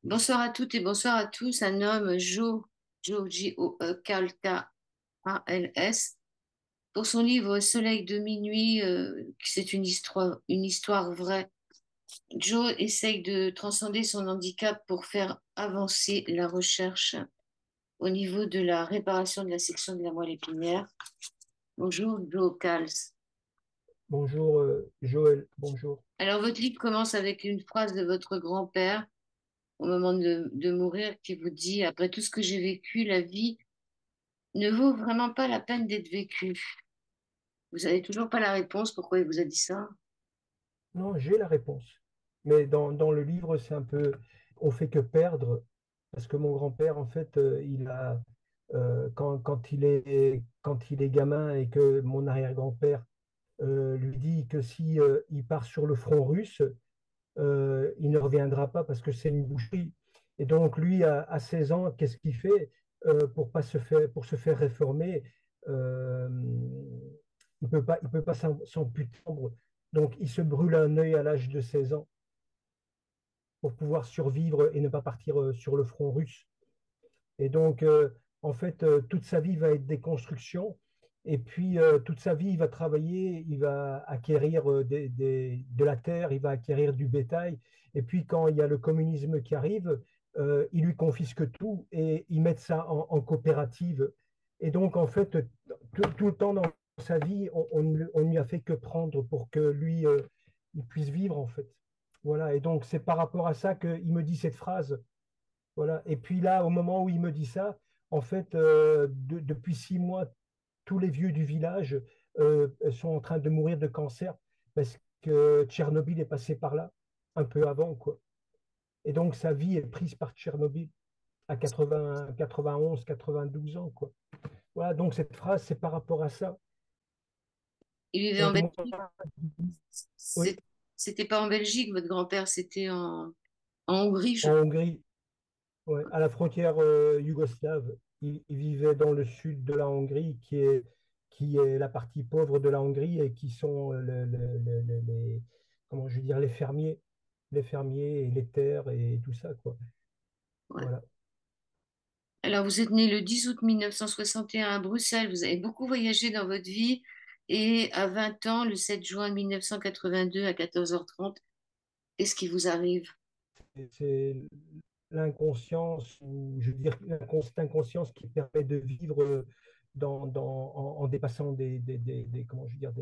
Bonsoir à toutes et bonsoir à tous. Un homme, Joe, J-O-E, K-A-L-S, pour son livre Soleil de minuit, c'est une histoire vraie. Joe essaye de transcender son handicap pour faire avancer la recherche au niveau de la réparation de la section de la moelle épinière. Bonjour, Joe Cals. Bonjour Joël, bonjour. Alors, votre livre commence avec une phrase de votre grand-père au moment de mourir qui vous dit, après tout ce que j'ai vécu, la vie ne vaut vraiment pas la peine d'être vécue. Vous avez toujours pas la réponse pourquoi il vous a dit ça? Non, j'ai la réponse. Mais dans le livre, c'est un peu, on fait que perdre, parce que mon grand-père, en fait, quand il est gamin et que mon arrière-grand-père lui dit que si il part sur le front russe, il ne reviendra pas parce que c'est une boucherie. Et donc, lui, à 16 ans, qu'est-ce qu'il fait pour se faire réformer? euh, il peut pas s'amputendre. Donc, il se brûle un œil à l'âge de 16 ans pour pouvoir survivre et ne pas partir sur le front russe. Et donc, en fait, toute sa vie va être des constructions. Et puis, toute sa vie, il va travailler, il va acquérir de la terre, il va acquérir du bétail. Et puis, quand il y a le communisme qui arrive, ils lui confisquent tout et ils mettent ça en coopérative. Et donc, en fait, tout le temps dans sa vie, on ne lui a fait que prendre pour que lui, il puisse vivre, en fait. Voilà. Et donc, c'est par rapport à ça qu'il me dit cette phrase. Voilà. Et puis là, au moment où il me dit ça, en fait, depuis 6 mois, tous les vieux du village sont en train de mourir de cancer parce que Tchernobyl est passé par là un peu avant, quoi. Et donc sa vie est prise par Tchernobyl à 80, 91, 92 ans, quoi. Voilà. Donc cette phrase, c'est par rapport à ça. Il vivait en Donc moi, Belgique. oui, C'est- C'était pas en Belgique, votre grand-père, c'était en Hongrie, je en crois. Hongrie, ouais, à la frontière yougoslave. Il vivait dans le sud de la Hongrie, qui est la partie pauvre de la Hongrie et qui sont comment je veux dire, les fermiers et les terres et tout ça, quoi. Ouais. Voilà. Alors, vous êtes né le 10 août 1961 à Bruxelles. Vous avez beaucoup voyagé dans votre vie. Et à 20 ans, le 7 juin 1982 à 14h30, qu'est-ce qui vous arrive? C'est l'inconscience, ou je veux dire, cette inconscience qui permet de vivre en dépassant comment je veux dire,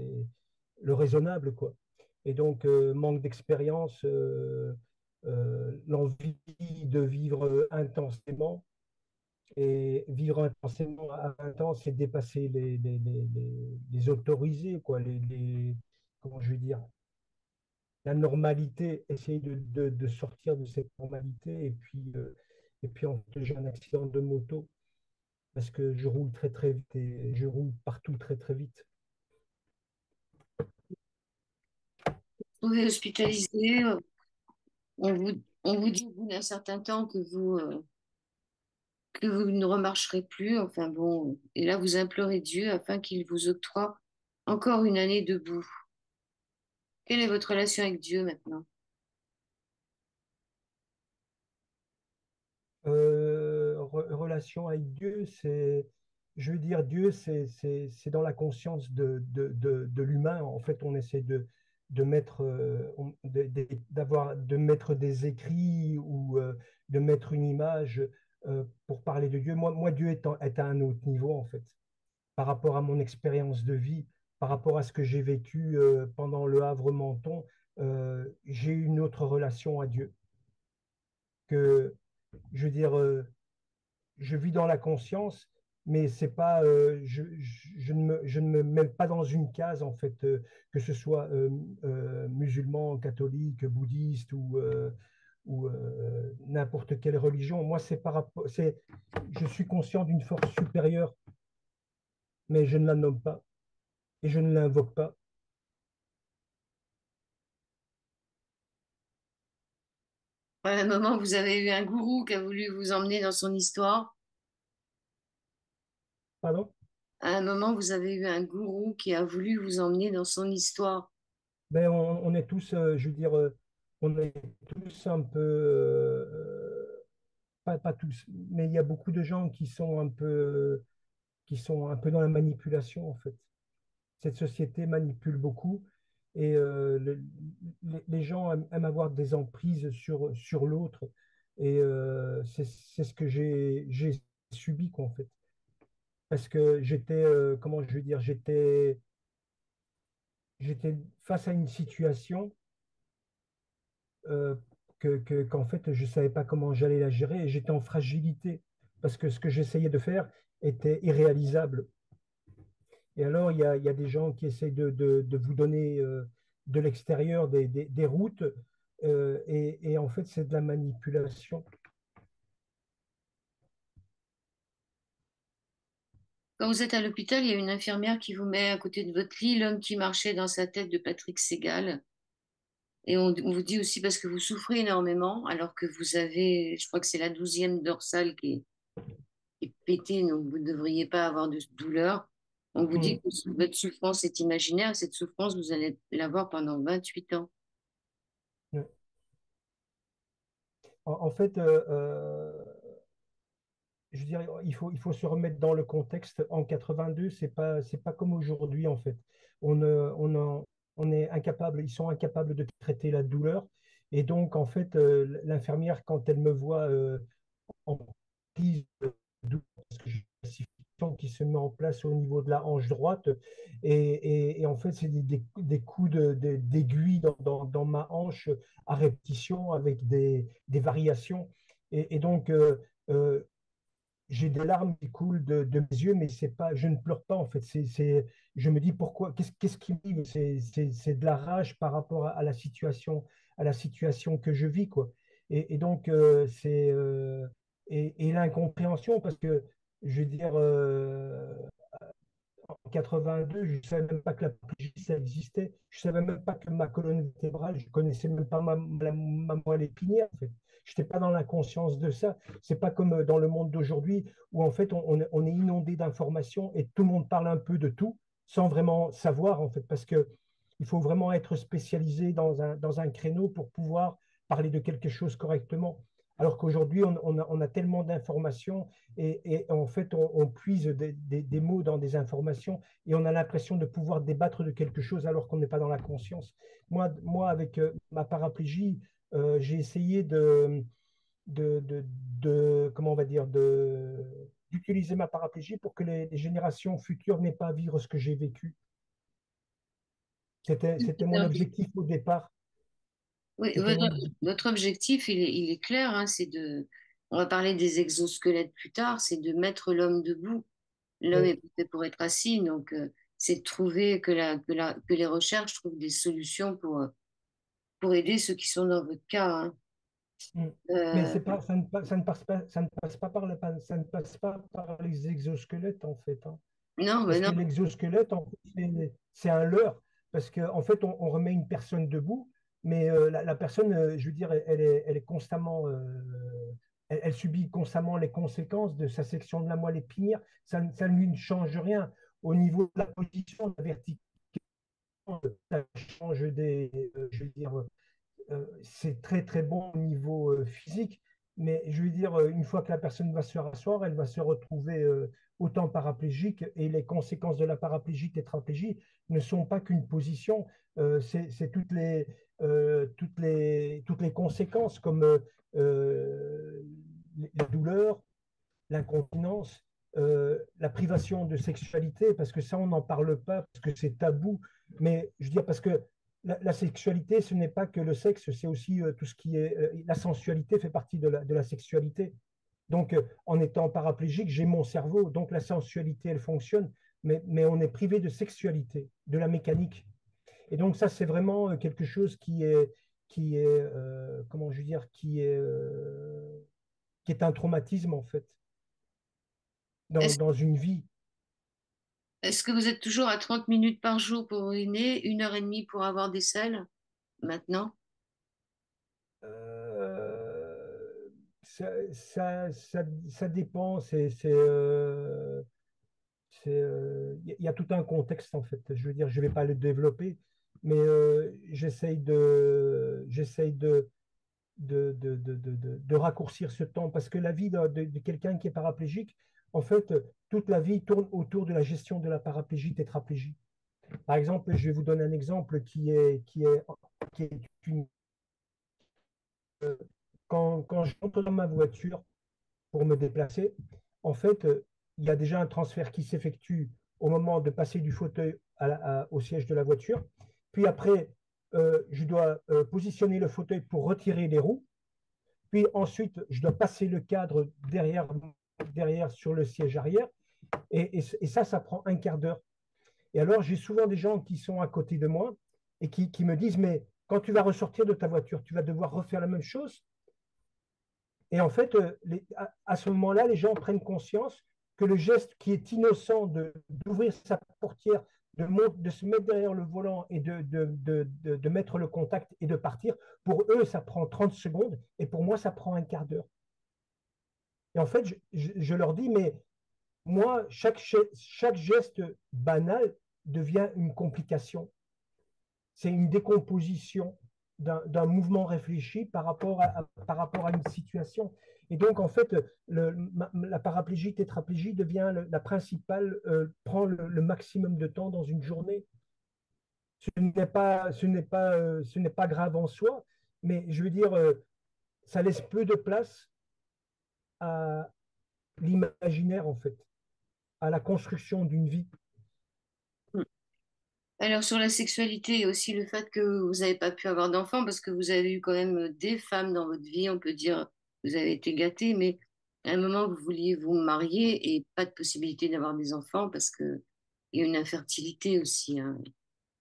le raisonnable, quoi. Et donc, manque d'expérience, l'envie de vivre intensément. Et vivre intensément à 20 ans, c'est dépasser les autorisés, quoi, comment je veux dire, la normalité, essayer de sortir de cette normalité. Et puis en fait, j'ai un accident de moto parce que je roule très très vite et je roule partout très très vite. Vous êtes hospitalisé. On vous dit au bout d'un certain temps que vous ne remarcherez plus. Enfin bon, et là, vous implorez Dieu afin qu'il vous octroie encore une année debout. Quelle est votre relation avec Dieu maintenant? Relation avec Dieu, je veux dire, Dieu, c'est dans la conscience de l'humain. En fait, on essaie de mettre, de mettre des écrits ou de mettre une image pour parler de Dieu. Moi Dieu est à un autre niveau, en fait, par rapport à mon expérience de vie, par rapport à ce que j'ai vécu pendant le Havre-Menton. J'ai une autre relation à Dieu que, je veux dire, je vis dans la conscience, mais c'est pas, je ne me mets pas dans une case, en fait, que ce soit musulman, catholique, bouddhiste ou n'importe quelle religion. Moi, je suis conscient d'une force supérieure, mais je ne la nomme pas et je ne l'invoque pas. À un moment, vous avez eu un gourou qui a voulu vous emmener dans son histoire. Pardon? À un moment, vous avez eu un gourou qui a voulu vous emmener dans son histoire. On est tous, je veux dire, on est tous un peu. pas tous, mais il y a beaucoup de gens qui sont un peu dans la manipulation, en fait. Cette société manipule beaucoup et les gens aiment avoir des emprises sur l'autre. Et c'est ce que j'ai subi, quoi, en fait. Parce que comment je veux dire, j'étais face à une situation euh, qu'en fait, je ne savais pas comment j'allais la gérer et j'étais en fragilité parce que ce que j'essayais de faire était irréalisable. Et alors, il y a des gens qui essayent de vous donner de l'extérieur des routes et en fait, c'est de la manipulation. Quand vous êtes à l'hôpital, il y a une infirmière qui vous met à côté de votre lit l'homme qui marchait dans sa tête de Patrick Ségal. Et on vous dit aussi parce que vous souffrez énormément, alors que vous avez, je crois que c'est la 12e dorsale qui est pétée, donc vous ne devriez pas avoir de douleur. On vous dit Mm. que votre souffrance est imaginaire. Cette souffrance, vous allez l'avoir pendant 28 ans. En fait, je dirais, il faut se remettre dans le contexte. En 82, c'est pas comme aujourd'hui, en fait. On est incapable, ils sont incapables de traiter la douleur. Et donc, en fait, l'infirmière, quand elle me voit en prise de douleur, parce que j'ai une calcification qui se met en place au niveau de la hanche droite, et en fait, c'est des coups d'aiguille dans ma hanche à répétition avec des variations. Et donc, euh, j'ai des larmes qui coulent de mes yeux, mais c'est pas, je ne pleure pas en fait. Je me dis pourquoi, qu'est-ce qui m'arrive? C'est de la rage par rapport à la situation que je vis, quoi. Et donc, et l'incompréhension, parce que, je veux dire, en 82, je ne savais même pas que la paraplégie, ça existait. Je ne savais même pas que ma colonne vertébrale, je ne connaissais même pas ma moelle épinière, en fait. Je n'étais pas dans la conscience de ça. C'est pas comme dans le monde d'aujourd'hui où, en fait, on est inondé d'informations et tout le monde parle un peu de tout sans vraiment savoir, en fait, parce que il faut vraiment être spécialisé dans un créneau pour pouvoir parler de quelque chose correctement. Alors qu'aujourd'hui, on a tellement d'informations et en fait, on puise des mots dans des informations et on a l'impression de pouvoir débattre de quelque chose alors qu'on n'est pas dans la conscience. Avec ma paraplégie, j'ai essayé comment on va dire, d'utiliser ma paraplégie pour que les générations futures n'aient pas à vivre ce que j'ai vécu. C'était mon objectif au départ. Oui, C'était mon votre objectif, il est clair, hein, on va parler des exosquelettes plus tard, c'est de mettre l'homme debout. L'homme ouais. est fait pour être assis, donc c'est de trouver que les recherches trouvent des solutions pour aider ceux qui sont dans votre cas, hein. Mm. Mais Euh, ça ne passe pas ça ne passe pas par les exosquelettes, en fait, hein. non, mais Parce que non, l'exosquelette, en fait, c'est un leurre. Parce qu'en fait, on remet une personne debout, mais la personne, je veux dire, elle est constamment, elle subit constamment les conséquences de sa section de la moelle épinière. Ça ne lui change rien. Au niveau de la position, de la verticale, ça change je veux dire, c'est très très bon au niveau physique, mais je veux dire, une fois que la personne va se rasseoir, elle va se retrouver autant paraplégique et les conséquences de la paraplégie, tétraplégie ne sont pas qu'une position, c'est toutes les conséquences comme la douleur, l'incontinence, la privation de sexualité, parce que ça, on n'en parle pas, parce que c'est tabou. Mais je veux dire, parce que la sexualité, ce n'est pas que le sexe, c'est aussi tout ce qui est... la sensualité fait partie de la sexualité. Donc, en étant paraplégique, j'ai mon cerveau, donc la sensualité, elle fonctionne, mais on est privé de sexualité, de la mécanique. Et donc, ça, c'est vraiment quelque chose comment je veux dire, qui est un traumatisme, en fait, est-ce, dans une vie. est-ce que vous êtes toujours à 30 minutes par jour pour uriner, 1 heure et demie pour avoir des selles maintenant? Euh, ça dépend. Il y a tout un contexte en fait. Je veux dire, je vais pas le développer, mais j'essaye de de raccourcir ce temps, parce que la vie de quelqu'un qui est paraplégique, en fait, toute la vie tourne autour de la gestion de la paraplégie, tétraplégie. Par exemple, je vais vous donner un exemple qui est une... Quand j'entre dans ma voiture pour me déplacer, en fait, il y a déjà un transfert qui s'effectue au moment de passer du fauteuil au siège de la voiture. Puis après, je dois positionner le fauteuil pour retirer les roues. Puis ensuite, je dois passer le cadre derrière sur le siège arrière. Et ça prend un quart d'heure. Et alors, j'ai souvent des gens qui sont à côté de moi et qui me disent, mais quand tu vas ressortir de ta voiture, tu vas devoir refaire la même chose. Et en fait, à ce moment-là, les gens prennent conscience que le geste qui est innocent d'ouvrir sa portière, de se mettre derrière le volant et de mettre le contact et de partir, pour eux, ça prend 30 secondes et pour moi, ça prend un quart d'heure. Et en fait, je leur dis, mais moi, chaque geste banal devient une complication. C'est une décomposition d'un mouvement réfléchi par rapport à une situation. Et donc, en fait, la paraplégie, tétraplégie devient la principale, prend le maximum de temps dans une journée. Ce n'est pas grave en soi, mais je veux dire, ça laisse peu de place à l'imaginaire, en fait, à la construction d'une vie. Alors sur la sexualité et aussi le fait que vous n'avez pas pu avoir d'enfants parce que vous avez eu quand même des femmes dans votre vie, on peut dire que vous avez été gâtés, mais à un moment vous vouliez vous marier et pas de possibilité d'avoir des enfants parce que il y a une infertilité aussi, hein.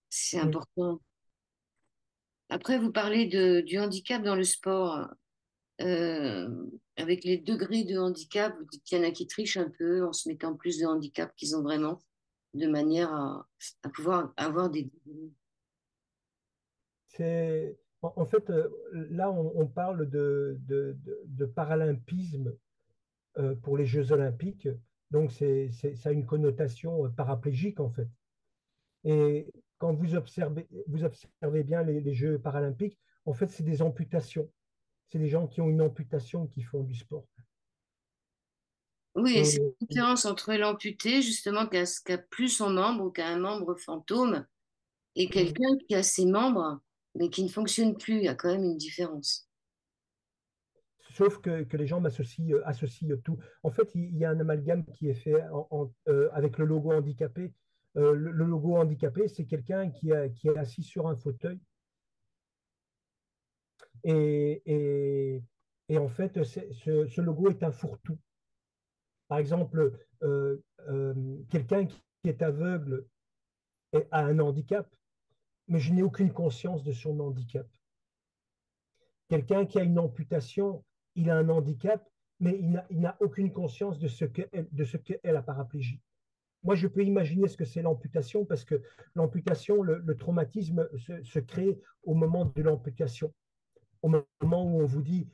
C'est Oui. important. Après, vous parlez du handicap dans le sport. Euh, avec les degrés de handicap, vous dites qu'il y en a qui trichent un peu en se mettant plus de handicap qu'ils ont vraiment, de manière à pouvoir avoir des... En fait, là, on parle de paralympisme pour les Jeux olympiques. Donc, ça a une connotation paraplégique, en fait. Et quand vous observez bien les Jeux paralympiques, en fait, c'est des amputations. C'est des gens qui ont une amputation qui font du sport. Oui, et c'est Et la différence entre l'amputé, justement, qui a plus son membre ou qui a un membre fantôme, et quelqu'un qui a ses membres, mais qui ne fonctionne plus. Il y a quand même une différence. sauf que les gens associent tout. En fait, il y a un amalgame qui est fait avec le logo handicapé. Le logo handicapé, c'est quelqu'un qui est assis sur un fauteuil. Et, et, et en fait, ce logo est un fourre-tout. Par exemple, quelqu'un qui est aveugle a un handicap, mais je n'ai aucune conscience de son handicap. Quelqu'un qui a une amputation, il a un handicap, mais il n'a aucune conscience de ce qu'est la paraplégie. Moi, je peux imaginer ce que c'est l'amputation parce que l'amputation, le traumatisme se crée au moment de l'amputation. Au moment où on vous dit,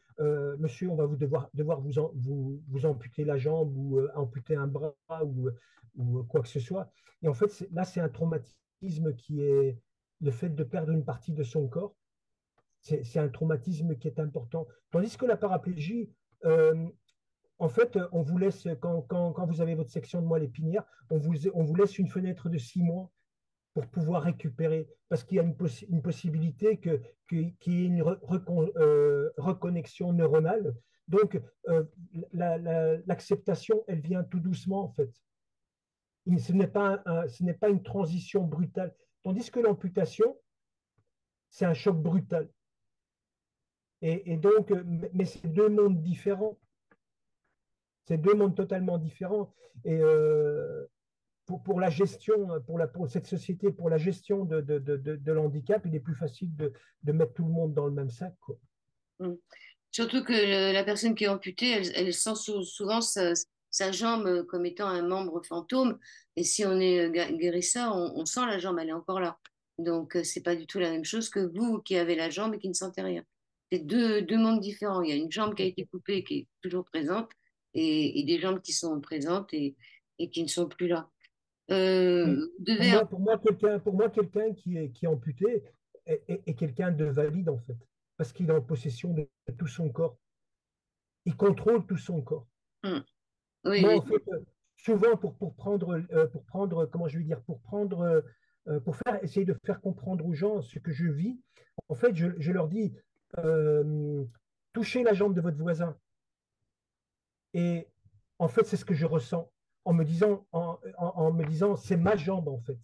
monsieur, on va devoir vous amputer la jambe ou amputer un bras ou quoi que ce soit. Et en fait, là, c'est un traumatisme qui est le fait de perdre une partie de son corps. C'est un traumatisme qui est important. Tandis que la paraplégie, euh, en fait, on vous laisse, quand vous avez votre section de moelle épinière, on vous laisse une fenêtre de 6 mois pour pouvoir récupérer, parce qu'il y a une possibilité qu'il y ait une reconnexion neuronale. Donc, l'acceptation, elle vient tout doucement, en fait. Ce n'est pas une transition brutale. Tandis que l'amputation, c'est un choc brutal. Et donc, mais c'est deux mondes différents. C'est deux mondes totalement différents. Et pour la gestion, pour cette société, pour la gestion de l'handicap, il est plus facile de mettre tout le monde dans le même sac, quoi. Mm. Surtout que la personne qui est amputée, elle sent souvent sa jambe comme étant un membre fantôme. Et si on est guérisseur, on sent la jambe, elle est encore là. Donc, c'est pas du tout la même chose que vous qui avez la jambe et qui ne sentez rien. C'est deux mondes différents. Il y a une jambe qui a été coupée et qui est toujours présente et des jambes qui sont présentes et qui ne sont plus là. Oui. Vous devez... Pour moi, quelqu'un qui est amputé est quelqu'un de valide, en fait. parce qu'il est en possession de tout son corps. Il contrôle tout son corps. Mm. Oui, Moi, oui. en fait, souvent, pour prendre, comment je vais dire, pour essayer de faire comprendre aux gens ce que je vis, en fait, je leur dis, euh, touchez la jambe de votre voisin. Et en fait, c'est ce que je ressens en me disant, c'est ma jambe, en fait.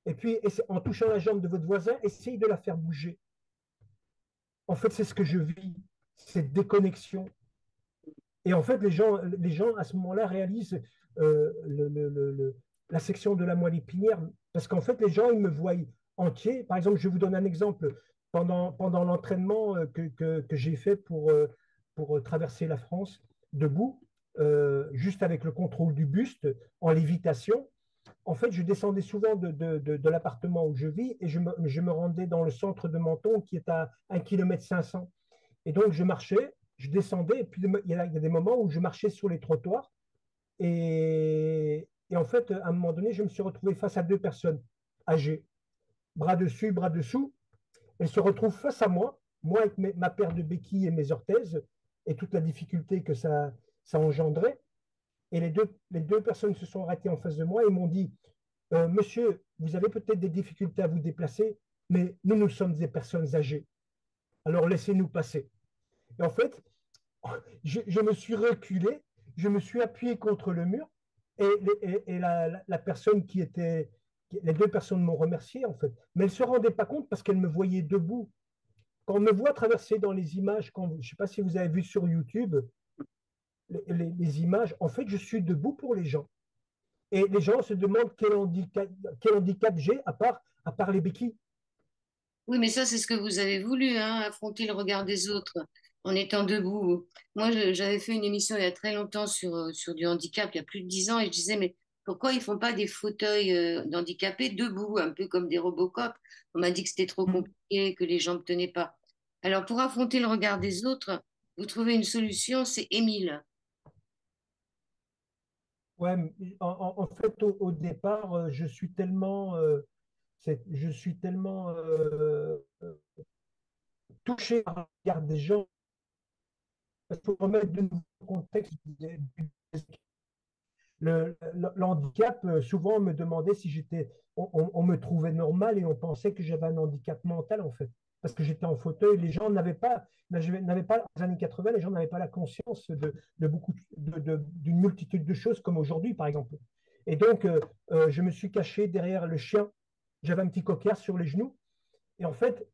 Et puis, en touchant la jambe de votre voisin, essayez de la faire bouger. En fait, c'est ce que je vis, cette déconnexion. Et en fait, les gens à ce moment-là réalisent la section de la moelle épinière, parce qu'en fait, les gens, ils me voient entier. Par exemple, je vous donne un exemple. Pendant l'entraînement que j'ai fait pour traverser la France debout, juste avec le contrôle du buste, en lévitation, en fait, je descendais souvent de l'appartement où je vis et je me rendais dans le centre de Menton qui est à 1,5 km. Et donc, je marchais, je descendais, et puis il y a des moments où je marchais sur les trottoirs. Et en fait, à un moment donné, je me suis retrouvé face à deux personnes âgées, bras dessus, bras dessous. Elles se retrouvent face à moi, moi avec ma paire de béquilles et mes orthèses, et toute la difficulté que ça engendrait. Et les deux personnes se sont arrêtées en face de moi et m'ont dit, Monsieur, vous avez peut-être des difficultés à vous déplacer, mais nous sommes des personnes âgées. Alors laissez-nous passer. Et en fait, je me suis reculé, je me suis appuyé contre le mur et la personne qui était, les deux personnes m'ont remercié en fait, mais elles ne se rendaient pas compte parce qu'elles me voyaient debout. Quand on me voit traverser dans les images, je ne sais pas si vous avez vu sur YouTube les images, en fait, je suis debout pour les gens. Et les gens se demandent quel handicap j'ai à part les béquilles. Oui, mais ça, c'est ce que vous avez voulu, hein, affronter le regard des autres en étant debout. Moi, j'avais fait une émission il y a très longtemps sur du handicap, il y a plus de 10 ans, et je disais, mais pourquoi ils font pas des fauteuils d'handicapés debout, un peu comme des Robocop? On m'a dit que c'était trop Mm. compliqué, que les gens ne tenaient pas. Alors, pour affronter le regard des autres, vous trouvez une solution, c'est Émile. Ouais, en fait, au départ, je suis tellement touché par le regard des gens. Il faut remettre de nouveau le contexte. Le handicap, souvent, on me demandait si on me trouvait normal et on pensait que j'avais un handicap mental, en fait. Parce que j'étais en fauteuil, les gens n'avaient pas, dans les années 80, les gens n'avaient pas la conscience d'une multitude de choses comme aujourd'hui, par exemple. Et donc, je me suis caché derrière le chien. J'avais un petit coquillard sur les genoux. Et en fait,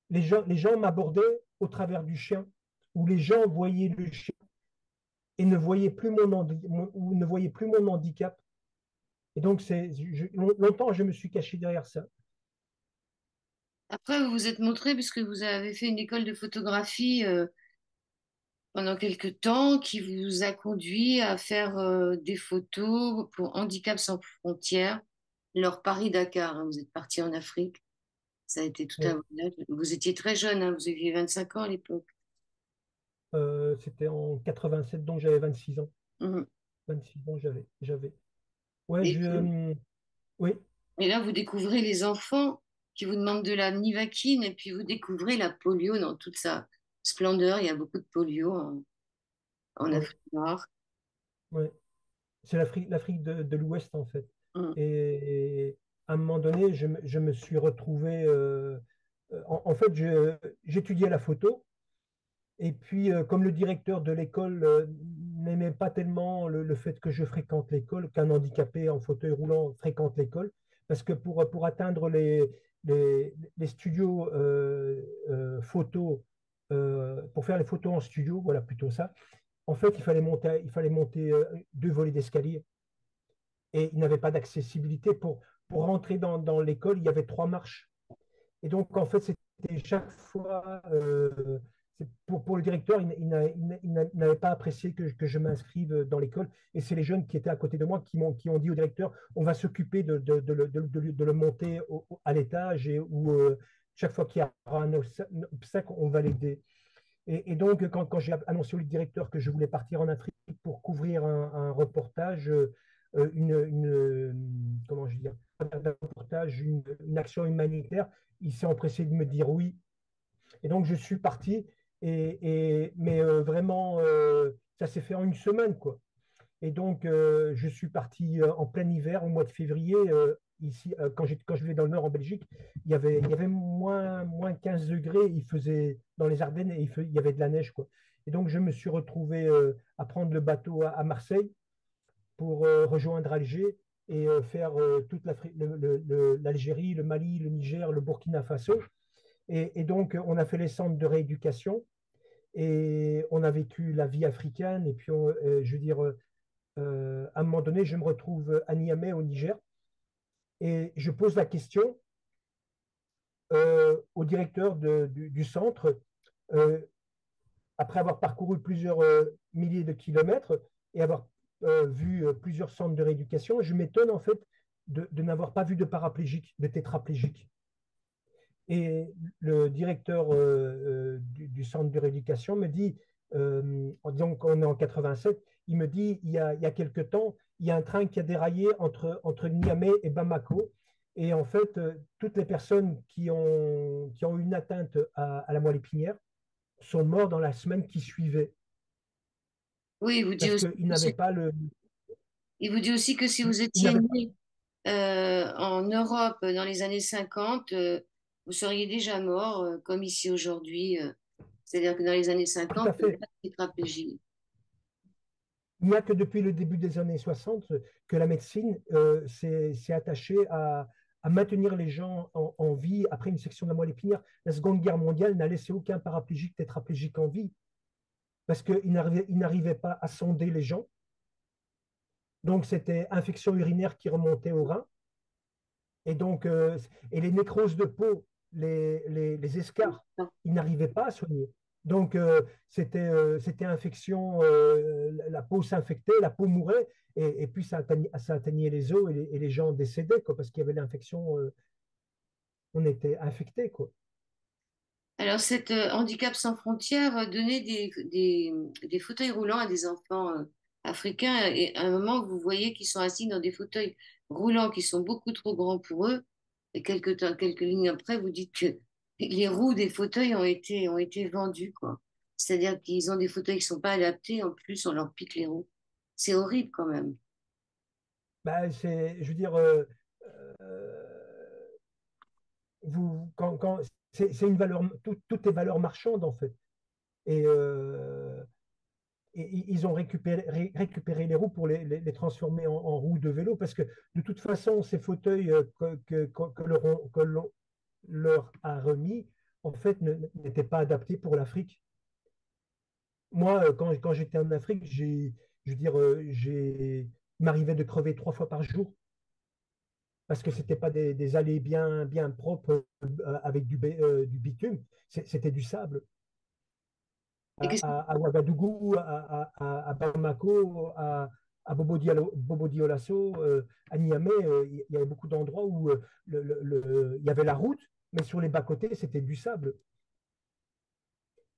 les gens m'abordaient au travers du chien, où les gens voyaient le chien et ne voyaient plus mon handicap. Et donc, longtemps, je me suis caché derrière ça. Après, vous vous êtes montré, puisque vous avez fait une école de photographie pendant quelque temps, qui vous a conduit à faire des photos pour Handicap sans frontières, leur Paris-Dakar, hein. Vous êtes parti en Afrique, ça a été tout un Ouais. voyage. Vous étiez très jeune, hein, vous aviez 25 ans à l'époque. C'était en 87, donc j'avais 26 ans. Mhm. 26 ans, j'avais. Ouais, Et, oui, et là, vous découvrez les enfants qui vous demandent de la Nivaquine, et puis vous découvrez la polio dans toute sa splendeur. Il y a beaucoup de polio en ouais, Afrique noire. ouais. C'est l'Afrique de l'Ouest, en fait. Mhm. Et à un moment donné, je me suis retrouvé. En fait, j'étudiais la photo. Et puis, comme le directeur de l'école n'aimait pas tellement le fait que je fréquente l'école, qu'un handicapé en fauteuil roulant fréquente l'école, parce que pour atteindre les studios photos, pour faire les photos en studio, voilà plutôt ça, en fait, il fallait monter deux volets d'escalier et il n'avait pas d'accessibilité. Pour rentrer dans l'école, il y avait trois marches. Et donc, en fait, c'était chaque fois, pour le directeur, il n'avait pas apprécié que je m'inscrive dans l'école. Et c'est les jeunes qui étaient à côté de moi qui ont dit au directeur, on va s'occuper de le monter à l'étage et où chaque fois qu'il y aura un obstacle, on va l'aider. Et donc, quand j'ai annoncé au directeur que je voulais partir en Afrique pour couvrir un reportage, comment je dis, un reportage, une action humanitaire, il s'est empressé de me dire oui. Et donc, je suis parti, mais vraiment, ça s'est fait en une semaine, quoi. Et donc, je suis parti en plein hiver, au mois de février. Ici, quand je vivais dans le nord en Belgique, il y avait moins 15 degrés. Il faisait dans les Ardennes et il y avait de la neige, quoi. Et donc, je me suis retrouvé à prendre le bateau à Marseille pour rejoindre Alger et faire toute l'Algérie, le Mali, le Niger, le Burkina Faso. Et donc, on a fait les centres de rééducation et on a vécu la vie africaine. Et puis, je veux dire, à un moment donné, je me retrouve à Niamey, au Niger, et je pose la question au directeur du centre, euh, après avoir parcouru plusieurs milliers de kilomètres et avoir vu plusieurs centres de rééducation, je m'étonne en fait de n'avoir pas vu de paraplégique, de tétraplégique. Et le directeur du centre de rééducation me dit, donc on est en 87, il me dit, il y a quelque temps, il y a un train qui a déraillé entre Niamey et Bamako. Et en fait, toutes les personnes qui ont eu une atteinte à la moelle épinière sont mortes dans la semaine qui suivait Oui, parce qu'ils n'avaient pas le, il vous dit aussi que si vous ils étiez n'avaient pas, né en Europe dans les années 50, vous seriez déjà mort, comme ici aujourd'hui. C'est-à-dire que dans les années tout 50, à il n'y avait fait. pas de tétraplégie. Il n'y a que depuis le début des années 60 que la médecine s'est attachée à maintenir les gens en vie après une section de la moelle épinière. La Seconde Guerre mondiale n'a laissé aucun paraplégique, tétraplégique en vie parce qu'ils n'arrivaient pas à sonder les gens. Donc, c'était infection urinaire qui remontait au rein. Et donc, et les nécroses de peau, les escarres, ils n'arrivaient pas à soigner. Donc, c'était infection, la peau s'infectait, la peau mourait, et puis ça atteignait les os et les gens décédaient, quoi, parce qu'il y avait l'infection, on était infecté, quoi. Alors, cet handicap sans frontières donnait des fauteuils roulants à des enfants africains. Et à un moment, vous voyez qu'ils sont assis dans des fauteuils roulants qui sont beaucoup trop grands pour eux. Et quelques lignes après, vous dites que les roues des fauteuils ont été vendues, quoi. C'est-à-dire qu'ils ont des fauteuils qui ne sont pas adaptés. En plus, on leur pique les roues. C'est horrible quand même. Bah, je veux dire, euh, c'est une valeur, tout est valeur marchande, en fait. Et, ils ont récupéré les roues pour les transformer en roues de vélo parce que de toute façon, ces fauteuils que l'on leur a remis, en fait, n'étaient pas adaptés pour l'Afrique. Moi, quand j'étais en Afrique, je veux dire, il m'arrivait de crever 3 fois par jour parce que ce n'était pas des allées bien propres avec du bitume, c'était du sable. Et qu'est-ce À Ouagadougou, à Bamako, à Bobo Dioulasso, à Niamey, il y avait beaucoup d'endroits où il y avait la route, mais sur les bas-côtés, c'était du sable.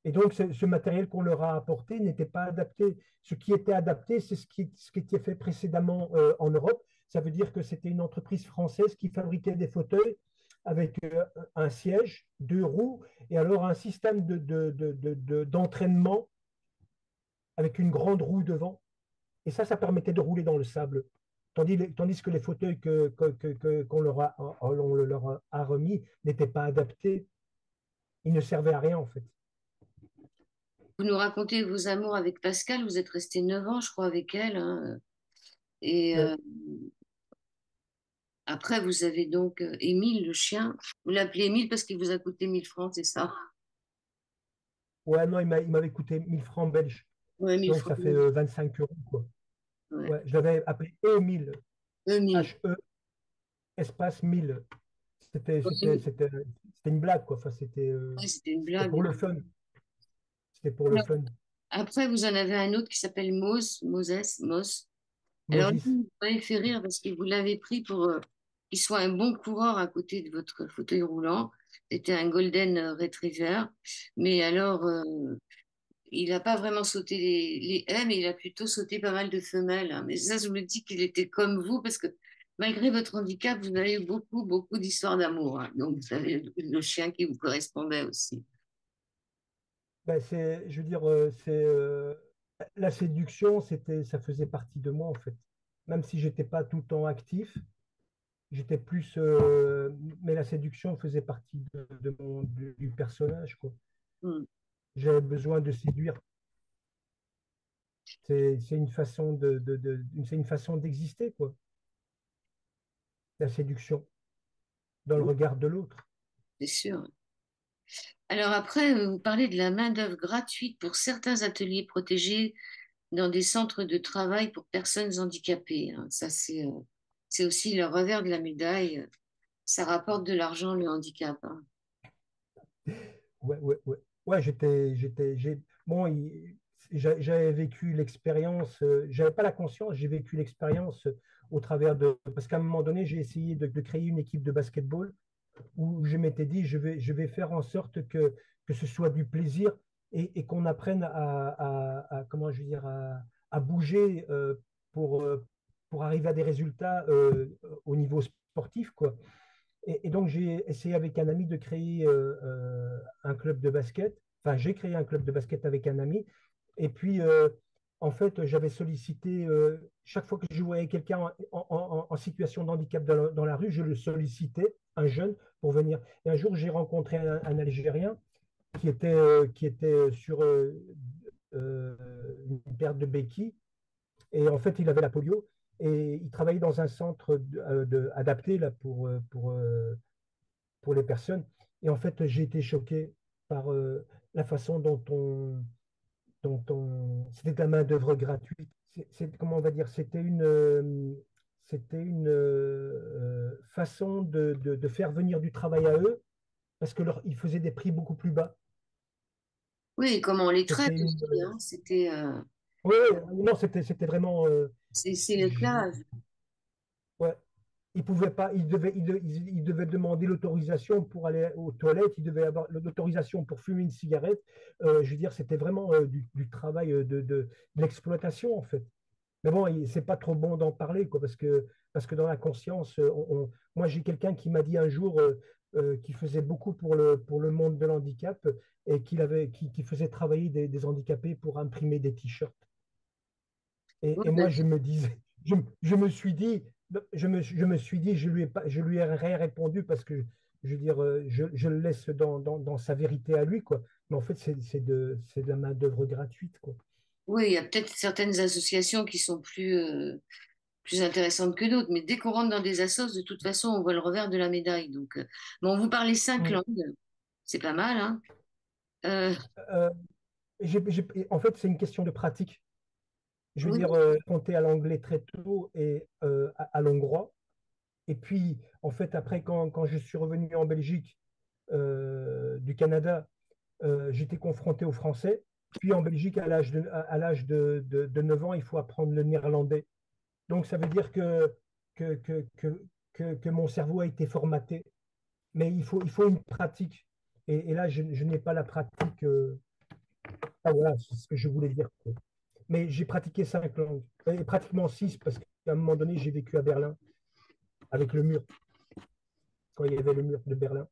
Et donc, ce matériel qu'on leur a apporté n'était pas adapté. Ce qui était adapté, c'est ce qui était fait précédemment en Europe. Ça veut dire que c'était une entreprise française qui fabriquait des fauteuils avec un siège, 2 roues, et alors un système d'entraînement avec une grande roue devant. Et ça permettait de rouler dans le sable. Tandis que les fauteuils qu'on leur a remis n'étaient pas adaptés. Ils ne servaient à rien, en fait. Vous nous racontez vos amours avec Pascal. Vous êtes resté 9 ans, je crois, avec elle, hein. Et Ouais, après, vous avez donc Émile, le chien. Vous l'appelez Émile parce qu'il vous a coûté 1000 francs, c'est ça? ouais, non, il m'avait coûté 1000 francs belges. Ouais, 1000 Donc, francs. ça fait 25 euros, quoi. Ouais. Ouais, je l'avais appelé Émile, 2000. He, espace 1000. C'était, c'était, Ouais, c'était, c'était une blague, quoi. Enfin, ouais, c'était une c'était blague. pour le fun. C'était pour le Alors, fun. après, vous en avez un autre qui s'appelle Moses. Alors, lui, Moses. vous m'avez fait rire parce que vous l'avez pris pour qu'il soit un bon coureur à côté de votre fauteuil roulant. C'était un Golden Retriever. Mais alors, il n'a pas vraiment sauté les haies, mais il a plutôt sauté pas mal de femelles, hein. Mais ça, je me dis qu'il était comme vous, parce que malgré votre handicap, vous avez eu beaucoup, beaucoup d'histoires d'amour, hein. Donc, vous avez le chien qui vous correspondait aussi. Ben, je veux dire, la séduction, ça faisait partie de moi en fait. Même si j'étais pas tout le temps actif, j'étais plus, mais la séduction faisait partie du personnage, quoi. Hmm. J'avais besoin de séduire. C'est une façon c'est une façon d'exister, quoi. La séduction dans le Oui, regard de l'autre. c'est sûr. Alors après, vous parlez de la main-d'œuvre gratuite pour certains ateliers protégés dans des centres de travail pour personnes handicapées, hein. Ça, c'est aussi le revers de la médaille. Ça rapporte de l'argent, le handicap, hein. Ouais, ouais, ouais. Ouais, bon, j'avais vécu l'expérience, j'avais pas la conscience, j'ai vécu l'expérience au travers parce qu'à un moment donné, j'ai essayé de créer une équipe de basketball où je m'étais dit, je vais faire en sorte que ce soit du plaisir et qu'on apprenne comment je veux dire, à bouger pour arriver à des résultats au niveau sportif, quoi. Et donc, j'ai essayé avec un ami de créer un club de basket. Enfin, j'ai créé un club de basket avec un ami. Et puis, en fait, j'avais sollicité, chaque fois que je voyais quelqu'un en situation de handicap dans la rue, je le sollicitais, un jeune, pour venir. Et un jour, j'ai rencontré un Algérien qui était sur une paire de béquilles. Et en fait, il avait la polio. Et il travaillait dans un centre adapté là, pour les personnes. Et en fait, j'ai été choqué par la façon c'était de la main-d'œuvre gratuite. Comment on va dire, c'était une façon de faire venir du travail à eux parce que ils faisaient des prix beaucoup plus bas. Oui, comment on les traite C'était une, aussi, hein. C'était, ouais, ouais, non, c'était vraiment, c'est je- l'esclavage. ouais, il pouvait pas, il devait demander l'autorisation pour aller aux toilettes, il devait avoir l'autorisation pour fumer une cigarette. Je veux dire, c'était vraiment du travail de l'exploitation, en fait. Mais bon, c'est pas trop bon d'en parler, quoi, parce que dans la conscience, moi j'ai quelqu'un qui m'a dit un jour qu'il faisait beaucoup pour le monde de l'handicap et qui faisait travailler des handicapés pour imprimer des t-shirts. Oui, Et moi, je me disais, je me suis dit, je lui ai rien répondu parce que, je veux dire, je le laisse dans sa vérité à lui, quoi. Mais en fait, c'est de la main-d'œuvre gratuite, quoi. oui, il y a peut-être certaines associations qui sont plus intéressantes que d'autres, mais dès qu'on rentre dans des assos, de toute façon, on voit le revers de la médaille. Donc, bon, vous parlez 5 langues, c'est pas mal, hein. Euh, Euh, En fait, c'est une question de pratique. Je veux oui, dire, compter à l'anglais très tôt et à l'hongrois. Et puis, en fait, après, quand je suis revenu en Belgique du Canada, j'étais confronté au français. Puis en Belgique, à l'âge de 9 ans, il faut apprendre le néerlandais. Donc, ça veut dire que mon cerveau a été formaté. Mais il faut une pratique. Et là, je n'ai pas la pratique. Ah, voilà, c'est ce que je voulais dire. Mais j'ai pratiqué 5 langues. Et pratiquement 6, parce qu'à un moment donné, j'ai vécu à Berlin, avec le mur, quand il y avait le mur de Berlin.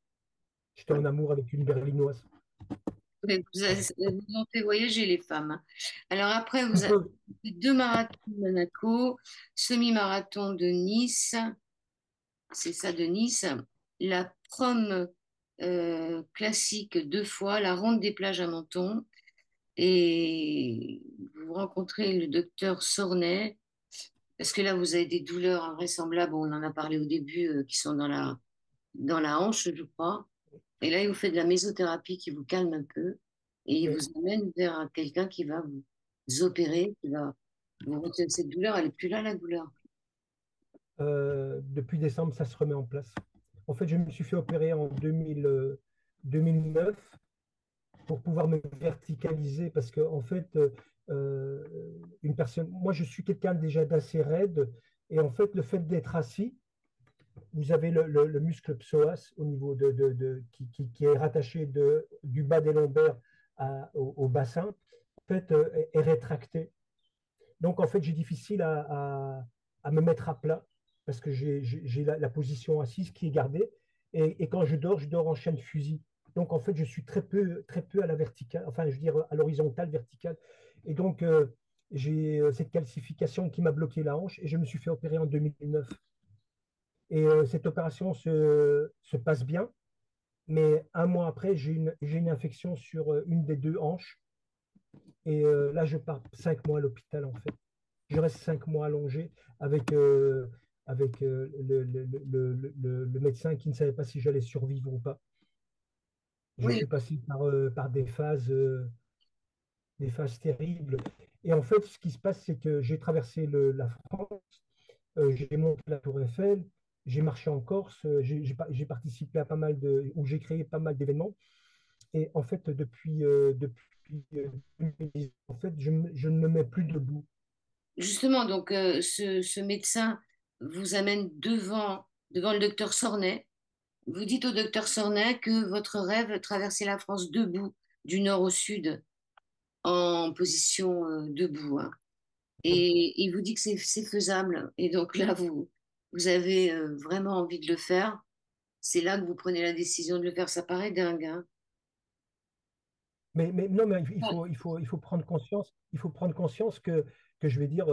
J'étais en amour avec une berlinoise. vous en fait voyager les femmes, hein. Alors après, Un vous avez peu. fait 2 marathons de Monaco, semi-marathon de Nice, c'est ça de Nice, la prom classique 2 fois, la ronde des plages à Menton, et vous rencontrez le docteur Sornet, parce que là, vous avez des douleurs invraisemblables, on en a parlé au début, qui sont dans la hanche, je crois. Et là, il vous fait de la mésothérapie qui vous calme un peu et il Oui. vous amène vers quelqu'un qui va vous opérer, qui va vous retirer cette douleur. Elle n'est plus là, la douleur. Depuis décembre, ça se remet en place. En fait, je me suis fait opérer en 2009 pour pouvoir me verticaliser parce que, en fait, une personne, moi, je suis quelqu'un déjà d'assez raide et en fait, le fait d'être assis, vous avez le muscle psoas au niveau qui est rattaché du bas des lombaires au bassin, en fait, est rétracté. Donc, en fait, j'ai difficile à me mettre à plat parce que j'ai la position assise qui est gardée. Et quand je dors en chaîne fusil. Donc, en fait, je suis très peu à la verticale, enfin, je veux dire, à l'horizontale, verticale. Et donc, j'ai cette calcification qui m'a bloqué la hanche et je me suis fait opérer en 2009. Et cette opération se passe bien, mais un mois après, j'ai une infection sur une des deux hanches. Et là, je pars 5 mois à l'hôpital, en fait. Je reste 5 mois allongé avec, avec le médecin qui ne savait pas si j'allais survivre ou pas. Je Oui, suis passé par des phases terribles. Et en fait, ce qui se passe, c'est que j'ai traversé la France, j'ai monté la Tour Eiffel, j'ai marché en Corse, j'ai participé à pas mal où j'ai créé pas mal d'événements. Et en fait, depuis 2010, en fait, je ne me mets plus debout. justement, donc ce médecin vous amène devant le docteur Sornet. Vous dites au docteur Sornet que votre rêve traverser la France debout, du nord au sud, en position debout, hein. Et il vous dit que c'est faisable. Et donc là, vous avez vraiment envie de le faire. C'est là que vous prenez la décision de le faire. Ça paraît dingue, hein. Mais non, mais il faut prendre conscience, il faut prendre conscience que je vais dire,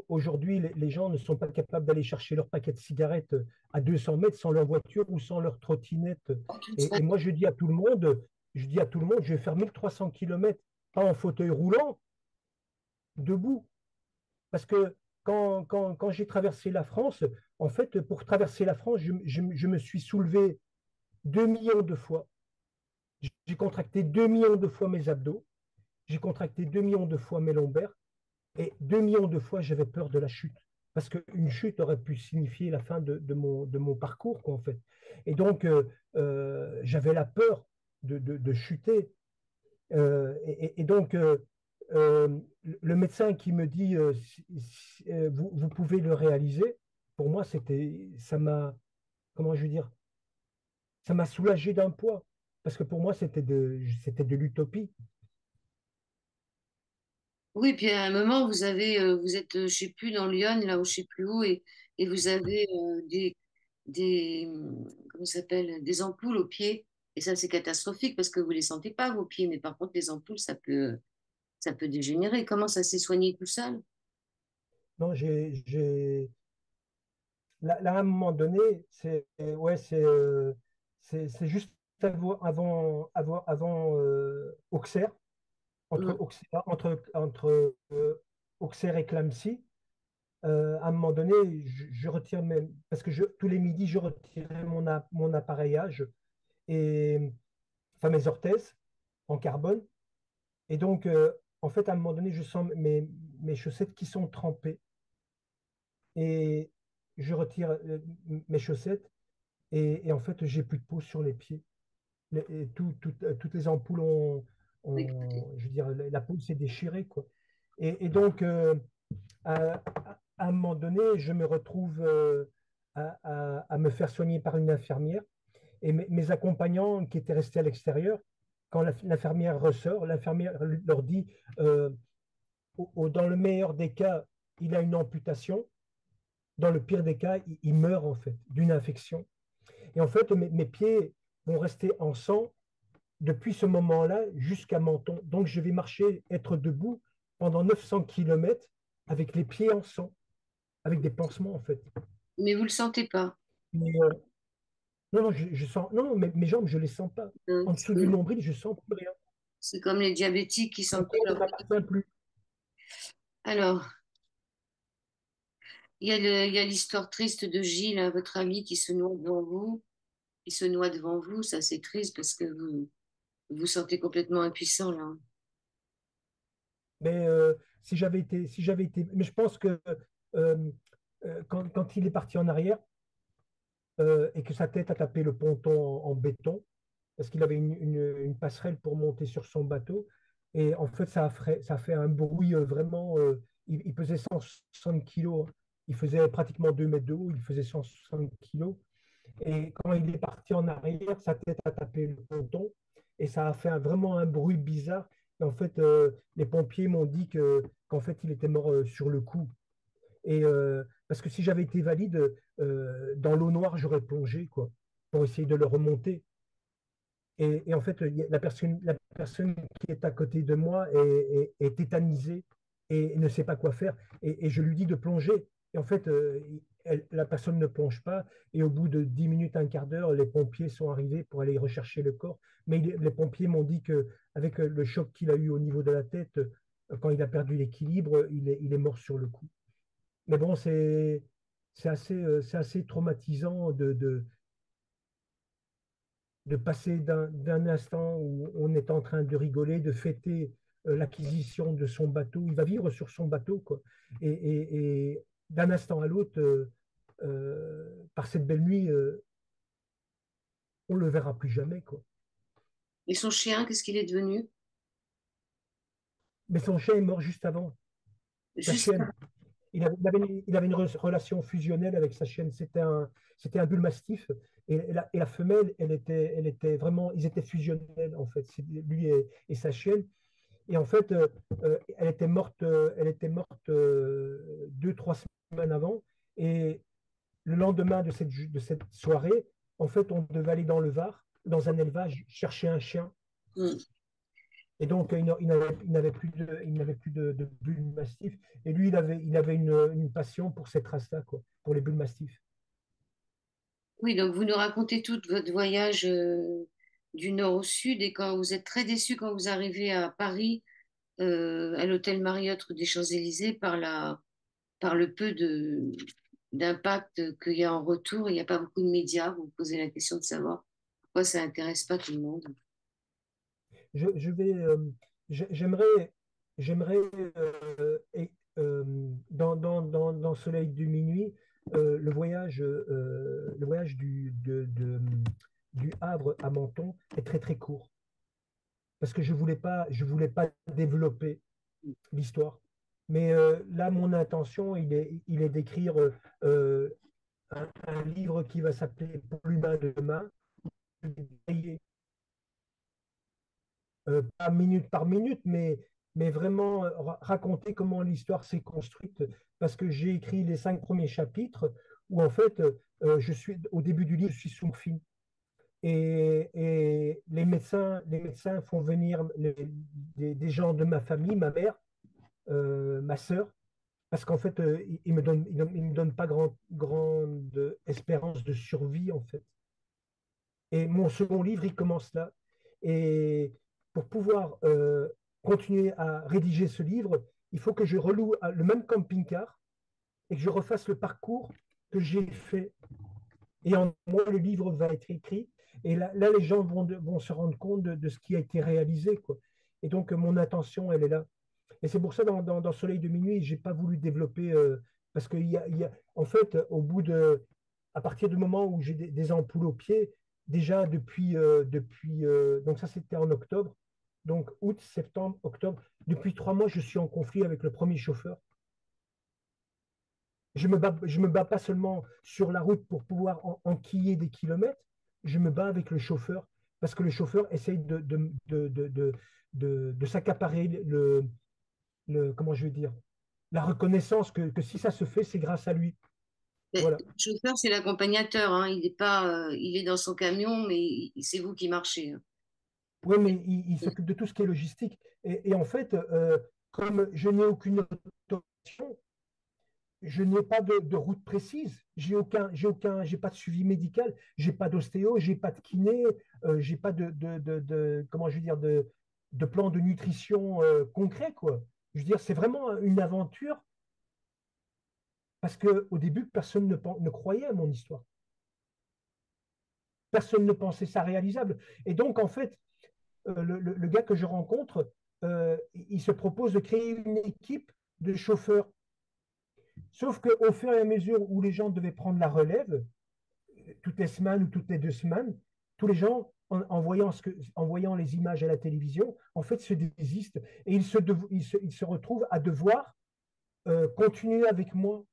aujourd'hui, les gens ne sont pas capables d'aller chercher leur paquet de cigarettes à 200 mètres sans leur voiture ou sans leur trottinette. En toute façon, Et moi, je dis à tout le monde, je vais faire 1300 kilomètres, pas en fauteuil roulant, debout. Parce que quand j'ai traversé la France, en fait, pour traverser la France, je me suis soulevé 2 millions de fois. J'ai contracté 2 millions de fois mes abdos. J'ai contracté 2 millions de fois mes lombaires et 2 millions de fois j'avais peur de la chute. Parce qu'une chute aurait pu signifier la fin de mon parcours, quoi, en fait. Et donc, j'avais la peur de chuter. Et donc, le médecin qui me dit vous pouvez le réaliser, pour moi, ça m'a, comment je veux dire, ça m'a soulagé d'un poids. Parce que pour moi, c'était de l'utopie. oui, puis à un moment, vous êtes, je sais plus, dans Lyon, là où je sais plus où, et vous avez comment ça s'appelle, des ampoules aux pieds. Et ça, c'est catastrophique parce que vous les sentez pas, vos pieds. Mais par contre, les ampoules, ça peut dégénérer. Comment ça s'est soigné tout seul? Non, là, à un moment donné, c'est juste avant Auxerre, Mm. entre Auxerre et Clamecy. À un moment donné, je retire même, parce que tous les midis, je retirais mon appareillage et enfin mes orthèses en carbone. Et donc, en fait, à un moment donné, je sens mes chaussettes qui sont trempées et je retire mes chaussettes et en fait, j'ai plus de peau sur les pieds. Toutes les ampoules Écoutez. je veux dire, la peau s'est déchirée, quoi. Et donc, à, à un moment donné, je me retrouve à me faire soigner par une infirmière et mes accompagnants qui étaient restés à l'extérieur, quand l'infirmière ressort, l'infirmière leur dit, euh, dans le meilleur des cas, il a une amputation, dans le pire des cas, il meurt en fait d'une infection. Et en fait, mes pieds vont rester en sang depuis ce moment-là jusqu'à Menton. Donc, je vais marcher, être debout pendant 900 kilomètres avec les pieds en sang, avec des pansements en fait. Mais vous le sentez pas, Mais, non, non, je sens, non, non, mes jambes, je ne les sens pas. hein. En dessous du nombril, je ne sens plus rien. C'est comme les diabétiques qui Mon sentent plus corps ne leur... m'appartient plus. Alors, il y a l'histoire triste de Gilles, hein, votre ami, qui se noie devant vous. Il se noie devant vous. Ça, c'est triste parce que vous vous sentez complètement impuissant, là. Mais si j'avais été, mais je pense que euh, quand il est parti en arrière et que sa tête a tapé le ponton en béton, parce qu'il avait une passerelle pour monter sur son bateau, et en fait ça a fait un bruit vraiment. Il pesait 160 kilos, hein. Il faisait pratiquement 2 mètres de haut, il faisait 160 kilos. Et quand il est parti en arrière, sa tête a tapé le ponton et ça a fait vraiment un bruit bizarre. Et en fait, les pompiers m'ont dit qu'en fait, il était mort sur le coup. Et parce que si j'avais été valide, dans l'eau noire, j'aurais plongé, quoi, pour essayer de le remonter. Et en fait, la personne qui est à côté de moi est tétanisée et ne sait pas quoi faire. Et je lui dis de plonger. Et en fait, la personne ne plonge pas. Et au bout de 10 minutes, un quart d'heure, les pompiers sont arrivés pour aller rechercher le corps. Mais les pompiers m'ont dit qu'avec le choc qu'il a eu au niveau de la tête, quand il a perdu l'équilibre, il est mort sur le coup. Mais bon, c'est assez traumatisant de passer d'un instant où on est en train de rigoler, de fêter l'acquisition de son bateau. Il va vivre sur son bateau, quoi. Et d'un instant à l'autre, par cette belle nuit, on ne le verra plus jamais, quoi. Et son chien, qu'est-ce qu'il est devenu? Mais son chien est mort juste avant. Sa Juste. chienne, il avait une relation fusionnelle avec sa chienne. C'était un bull mastiff. Et la femelle, elle était vraiment, ils étaient fusionnels, en fait, lui et sa chienne. Et en fait, elle était morte 2, 3 semaines avant. Et le lendemain de cette soirée, en fait, on devait aller dans le Var, dans un élevage, chercher un chien. Hmm. Et donc, il n'avait plus de bulles mastiff. Et lui, il avait une passion pour cette race-là, quoi, pour les bulles mastiff. Oui, donc vous nous racontez tout votre voyage du nord au sud et quand vous êtes très déçu quand vous arrivez à Paris, à l'hôtel Marriott rue des Champs-Élysées, par le peu d'impact qu'il y a en retour. Il n'y a pas beaucoup de médias. Vous vous posez la question de savoir pourquoi ça n'intéresse pas tout le monde. Je vais, j'aimerais, dans Soleil de minuit, le voyage du Havre à Menton est très très court parce que je voulais pas développer l'histoire. Mais là, mon intention, il est d'écrire euh, un livre qui va s'appeler Pour l'humain de demain, pas minute par minute, mais vraiment raconter comment l'histoire s'est construite, parce que j'ai écrit les 5 premiers chapitres où en fait, je suis au début du livre, je suis sous morphine. Et les médecins font venir des gens de ma famille, ma mère, ma sœur, parce qu'en fait, ils me donnent pas grande espérance de survie, en fait. Et mon second livre, il commence là. Et pour pouvoir continuer à rédiger ce livre, il faut que je reloue le même camping-car et que je refasse le parcours que j'ai fait. Et en moi, le livre va être écrit. Et là, les gens vont se rendre compte de ce qui a été réalisé, quoi. Et donc, mon intention, elle est là. Et c'est pour ça, dans Soleil de minuit, je n'ai pas voulu développer, parce en fait, à partir du moment où j'ai des ampoules aux pieds, déjà donc ça c'était en octobre, donc août, septembre, octobre, depuis 3 mois, je suis en conflit avec le premier chauffeur. Je me bats pas seulement sur la route pour pouvoir enquiller des kilomètres, je me bats avec le chauffeur parce que le chauffeur essaye de s'accaparer comment je veux dire, la reconnaissance que si ça se fait, c'est grâce à lui. Mais Voilà. le chauffeur, c'est l'accompagnateur, hein. Il est pas, il est dans son camion, mais c'est vous qui marchez, hein. Oui, mais il s'occupe de tout ce qui est logistique. Et en fait, comme je n'ai aucune autorisation, je n'ai pas de route précise. J'ai pas de suivi médical, j'ai pas d'ostéo, j'ai pas de kiné, j'ai pas comment je veux dire, de plan de nutrition concret, quoi. Je veux dire, c'est vraiment une aventure parce qu'au début, personne ne croyait à mon histoire. Personne ne pensait ça réalisable. Et donc, en fait, le gars que je rencontre, il se propose de créer une équipe de chauffeurs. Sauf qu'au fur et à mesure où les gens devaient prendre la relève, toutes les semaines ou toutes les 2 semaines, tous les gens, en voyant les images à la télévision, en fait, se désistent et ils se retrouvent à devoir continuer avec moi.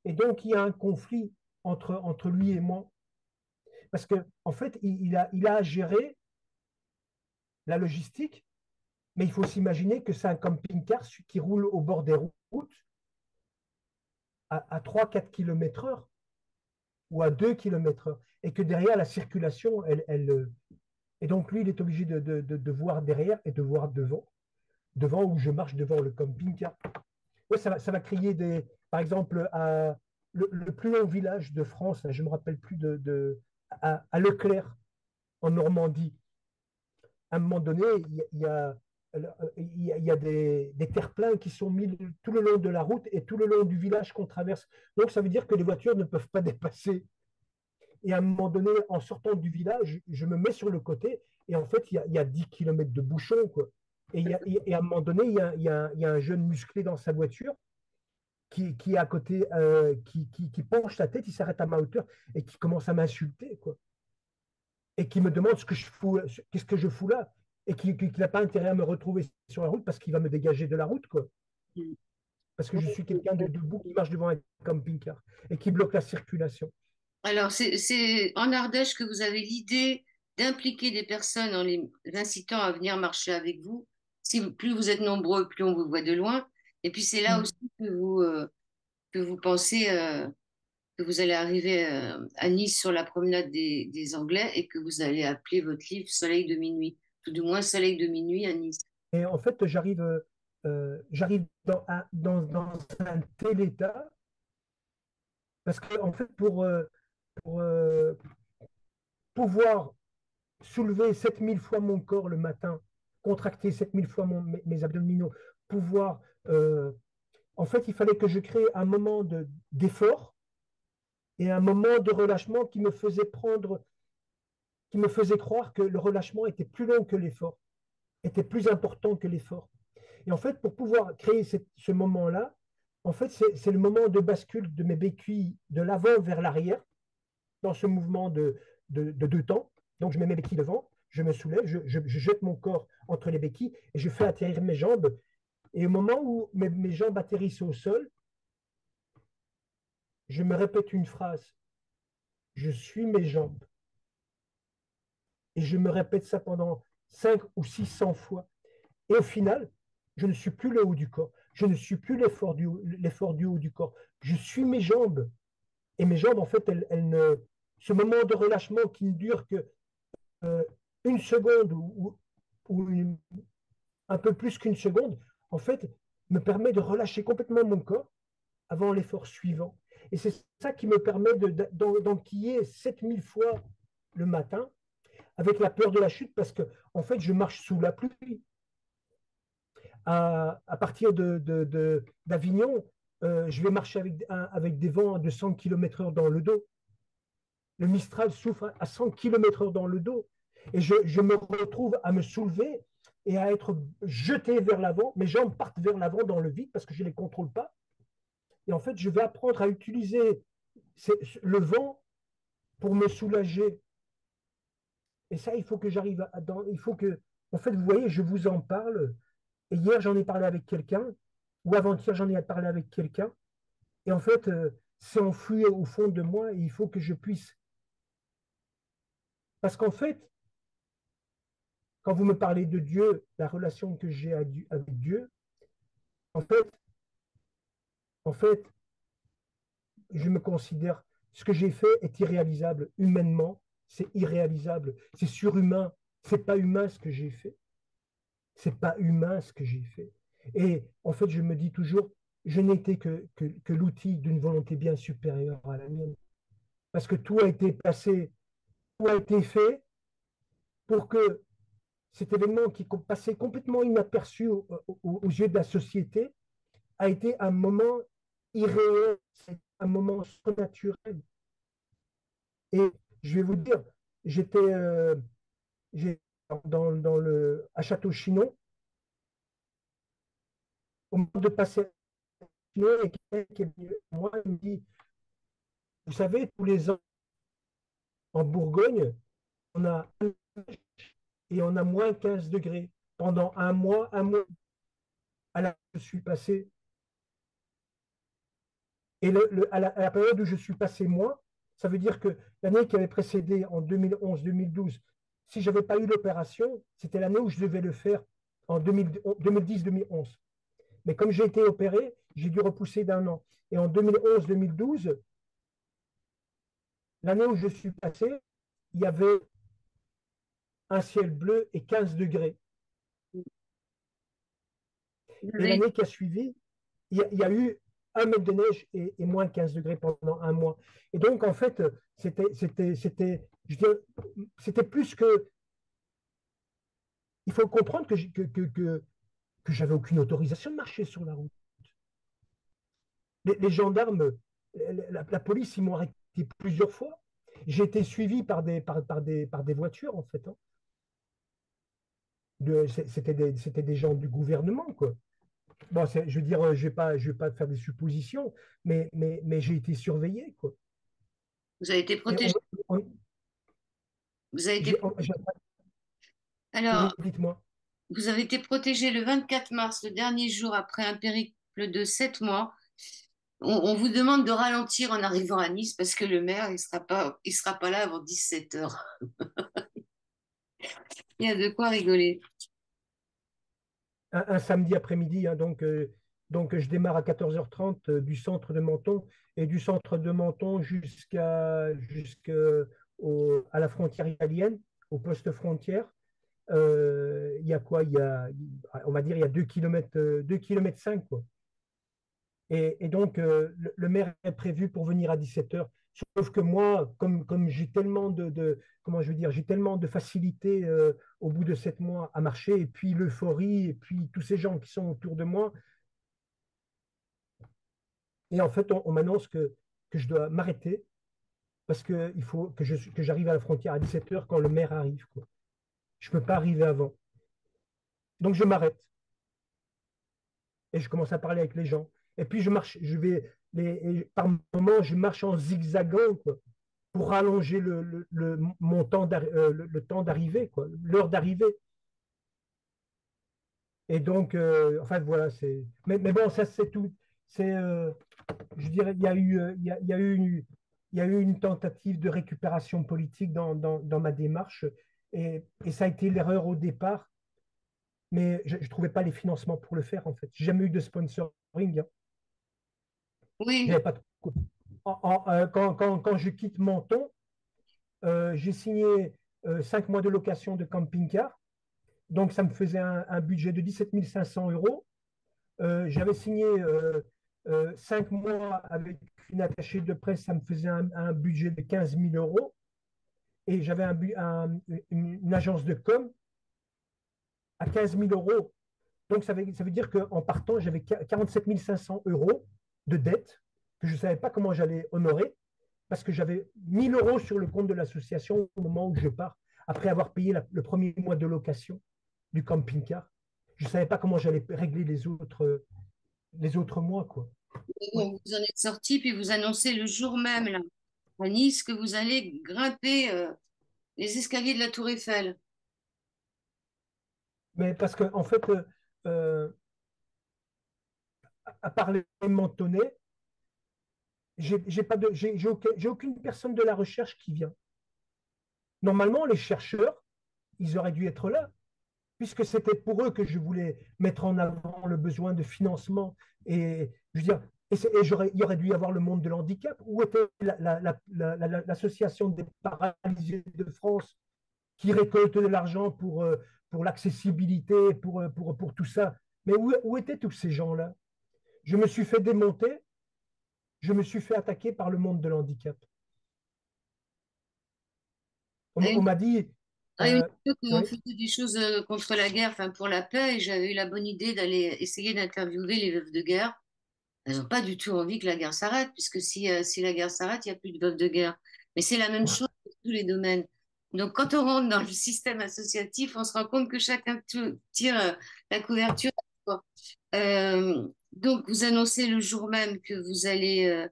Et donc, il y a un conflit entre lui et moi. Parce qu'en en fait, il a à gérer la logistique, mais il faut s'imaginer que c'est un camping-car qui roule au bord des routes à 3-4 km/h ou à 2 km/h. Et que derrière, la circulation, elle, Et donc, lui, il est obligé de voir derrière et de voir devant où je marche devant le camping-car. Ouais, ça va créer des. Par exemple, le plus long village de France, là, je ne me rappelle plus à Leclerc, en Normandie. À un moment donné, il y a des terre-pleins qui sont mis tout le long de la route et tout le long du village qu'on traverse. Donc, ça veut dire que les voitures ne peuvent pas dépasser. Et à un moment donné, en sortant du village, je me mets sur le côté et en fait, il y a 10 km de bouchon, quoi. Et à un moment donné, il y a un jeune musclé dans sa voiture qui est à côté, qui penche sa tête, il s'arrête à ma hauteur et qui commence à m'insulter, quoi. Et qui me demande qu'est-ce que je fous là, et qui n'a pas intérêt à me retrouver sur la route parce qu'il va me dégager de la route, quoi. Parce que je suis quelqu'un de debout qui marche devant un camping-car et qui bloque la circulation. Alors, c'est en Ardèche que vous avez l'idée d'impliquer des personnes en les incitant à venir marcher avec vous. Si plus vous êtes nombreux, plus on vous voit de loin. Et puis c'est là aussi que vous pensez que vous allez arriver à Nice sur la promenade des Anglais et que vous allez appeler votre livre Soleil de minuit, tout du moins Soleil de minuit à Nice. Et en fait, j'arrive dans un tel état parce que, en fait, pour pouvoir soulever 7000 fois mon corps le matin, contracter 7000 fois mes abdominaux, pouvoir. En fait, il fallait que je crée un moment d'effort et un moment de relâchement qui me faisait croire que le relâchement était plus long que l'effort, était plus important que l'effort. Et en fait, pour pouvoir créer ce moment-là, en fait, c'est le moment de bascule de mes béquilles de l'avant vers l'arrière, dans ce mouvement de deux temps. Donc, je mets mes béquilles devant, je me soulève, je jette mon corps entre les béquilles et je fais atterrir mes jambes. Et au moment où mes jambes atterrissent au sol, je me répète une phrase. Je suis mes jambes. Et je me répète ça pendant 5 ou 600 fois. Et au final, je ne suis plus le haut du corps. Je ne suis plus l'effort du haut du corps. Je suis mes jambes. Et mes jambes, en fait, ce moment de relâchement qui ne dure que euh, une seconde ou un peu plus qu'une seconde, en fait, me permet de relâcher complètement mon corps avant l'effort suivant. Et c'est ça qui me permet d'enquiller 7000 fois le matin avec la peur de la chute parce que, en fait, je marche sous la pluie. À partir d'Avignon, je vais marcher avec des vents de 100 km/h dans le dos. Le Mistral souffle à 100 km/h dans le dos. Et je me retrouve à me soulever et à être jeté vers l'avant. Mes jambes partent vers l'avant dans le vide parce que je ne les contrôle pas. Et en fait, je vais apprendre à utiliser le vent pour me soulager. Et ça, il faut que j'arrive il faut que, en fait, vous voyez, je vous en parle. Et hier, j'en ai parlé avec quelqu'un, ou avant-hier, j'en ai parlé avec quelqu'un. Et en fait, c'est enfoui au fond de moi et il faut que je puisse. Parce qu'en fait, quand vous me parlez de Dieu, la relation que j'ai avec Dieu, en fait, en fait, je me considère, ce que j'ai fait est irréalisable. Humainement, c'est irréalisable. C'est surhumain. C'est pas humain ce que j'ai fait. C'est pas humain ce que j'ai fait. Et en fait, je me dis toujours, je n'étais que l'outil d'une volonté bien supérieure à la mienne. Parce que tout a été passé, tout a été fait pour que cet événement qui passait complètement inaperçu aux yeux de la société a été un moment irréel, un moment surnaturel. Et je vais vous dire, j'étais à Château-Chinon, au moment de passer à Chinon, et quelqu'un qui est venu à moi, il me dit, vous savez, tous les ans, en Bourgogne, on a et on a moins 15 degrés. Pendant un mois, à la, je suis passé. Et à la période où je suis passé moi, ça veut dire que l'année qui avait précédé, en 2011-2012, si je n'avais pas eu l'opération, c'était l'année où je devais le faire en 2010-2011. Mais comme j'ai été opéré, j'ai dû repousser d'un an. Et en 2011-2012, l'année où je suis passé, il y avait un ciel bleu et 15 degrés. Vous Et avez- l'année qui a suivi, il y a eu 1 mètre de neige et moins 15 degrés pendant un mois. Et donc, en fait, je dirais, c'était plus que. Il faut comprendre que j'avais aucune autorisation de marcher sur la route. Les gendarmes, la police, ils m'ont arrêté plusieurs fois. J'ai été suivi par des voitures, en fait, hein. C'était des gens du gouvernement, quoi. Bon, je veux dire, je vais pas faire des suppositions, mais j'ai été surveillé, quoi. vous avez été Et protégé. on- Vous avez été... j'ai- on- j'ai- Alors, oui, dites-moi. vous avez été protégé le 24 mars, le dernier jour après un périple de 7 mois. On vous demande de ralentir en arrivant à Nice parce que le maire, il sera pas là avant 17 heures. Il y a de quoi rigoler. Un samedi après-midi, hein, donc je démarre à 14h30 du centre de Menton et du centre de Menton à la frontière italienne, au poste frontière. Il y a quoi? On va dire, il y a 2 km 5, quoi. Et donc, le maire est prévu pour venir à 17h. Sauf que moi, comme j'ai tellement comment je veux dire, j'ai tellement de facilité au bout de 7 mois à marcher, et puis l'euphorie, et puis tous ces gens qui sont autour de moi, et en fait, on m'annonce que je dois m'arrêter parce qu'il faut que j'arrive à la frontière à 17h quand le maire arrive, quoi. Je ne peux pas arriver avant. Donc, je m'arrête et je commence à parler avec les gens. Et puis, je marche, par moments, je marche en zigzagant, quoi, pour rallonger mon temps le temps d'arrivée, quoi, l'heure d'arrivée. Et donc, enfin voilà, mais bon, ça c'est tout. Je dirais, il y a eu une tentative de récupération politique dans ma démarche, et ça a été l'erreur au départ, mais je ne trouvais pas les financements pour le faire en fait. J'ai jamais eu de sponsoring, hein. Oui, J'avais pas de... quand je quitte Menton, j'ai signé 5 mois de location de camping-car. Donc, ça me faisait un budget de 17 500 euros. J'avais signé 5 mois avec une attachée de presse, ça me faisait un budget de 15 000 euros. Et j'avais une agence de com à 15 000 euros. Donc, ça veut dire qu'en partant, j'avais 47 500 euros de dette que je ne savais pas comment j'allais honorer parce que j'avais 1 000 euros sur le compte de l'association au moment où je pars, après avoir payé le premier mois de location du camping-car. Je ne savais pas comment j'allais régler les autres mois, quoi. Ouais. bon, vous en êtes sorti, puis vous annoncez le jour même, là, à Nice, que vous allez grimper les escaliers de la Tour Eiffel. Mais parce qu'en en fait, euh, à part les mentonnais, j'ai pas de, j'ai aucune personne de la recherche qui vient. Normalement, les chercheurs, ils auraient dû être là, puisque c'était pour eux que je voulais mettre en avant le besoin de financement. Et je veux dire, il y aurait dû y avoir le monde de l'handicap. Où était l'association des paralysés de France qui récolte de l'argent pour l'accessibilité, pour tout ça? Mais où étaient tous ces gens-là? Je me suis fait démonter, je me suis fait attaquer par le monde de l'handicap. À On une, m'a dit, à une euh, époque où on oui, faisait des choses contre la guerre, enfin pour la paix, et j'avais eu la bonne idée d'aller essayer d'interviewer les veuves de guerre. Elles n'ont pas du tout envie que la guerre s'arrête, puisque si la guerre s'arrête, il n'y a plus de veuves de guerre. Mais c'est la même chose pour tous les domaines. Donc, quand on rentre dans le système associatif, on se rend compte que chacun tire la couverture. Donc, vous annoncez le jour même que vous allez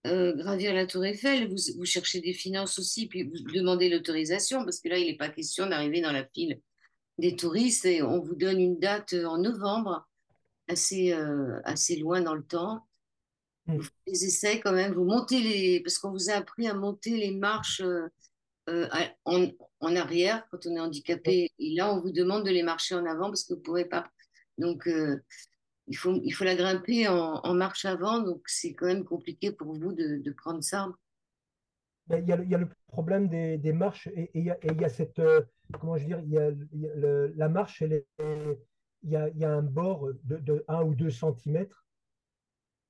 gravir la Tour Eiffel, vous cherchez des finances aussi, puis vous demandez l'autorisation, parce que là, il n'est pas question d'arriver dans la file des touristes, et on vous donne une date en novembre, assez loin dans le temps. Vous faites des essais quand même, vous montez parce qu'on vous a appris à monter les marches en arrière quand on est handicapé. Et là, on vous demande de les marcher en avant parce que vous ne pourrez pas. Donc, il faut la grimper en marche avant. Donc, c'est quand même compliqué pour vous de prendre ça. il y a le problème des marches et il y a cette, comment je veux dire, la marche, il y a un bord de 1 ou 2 centimètres.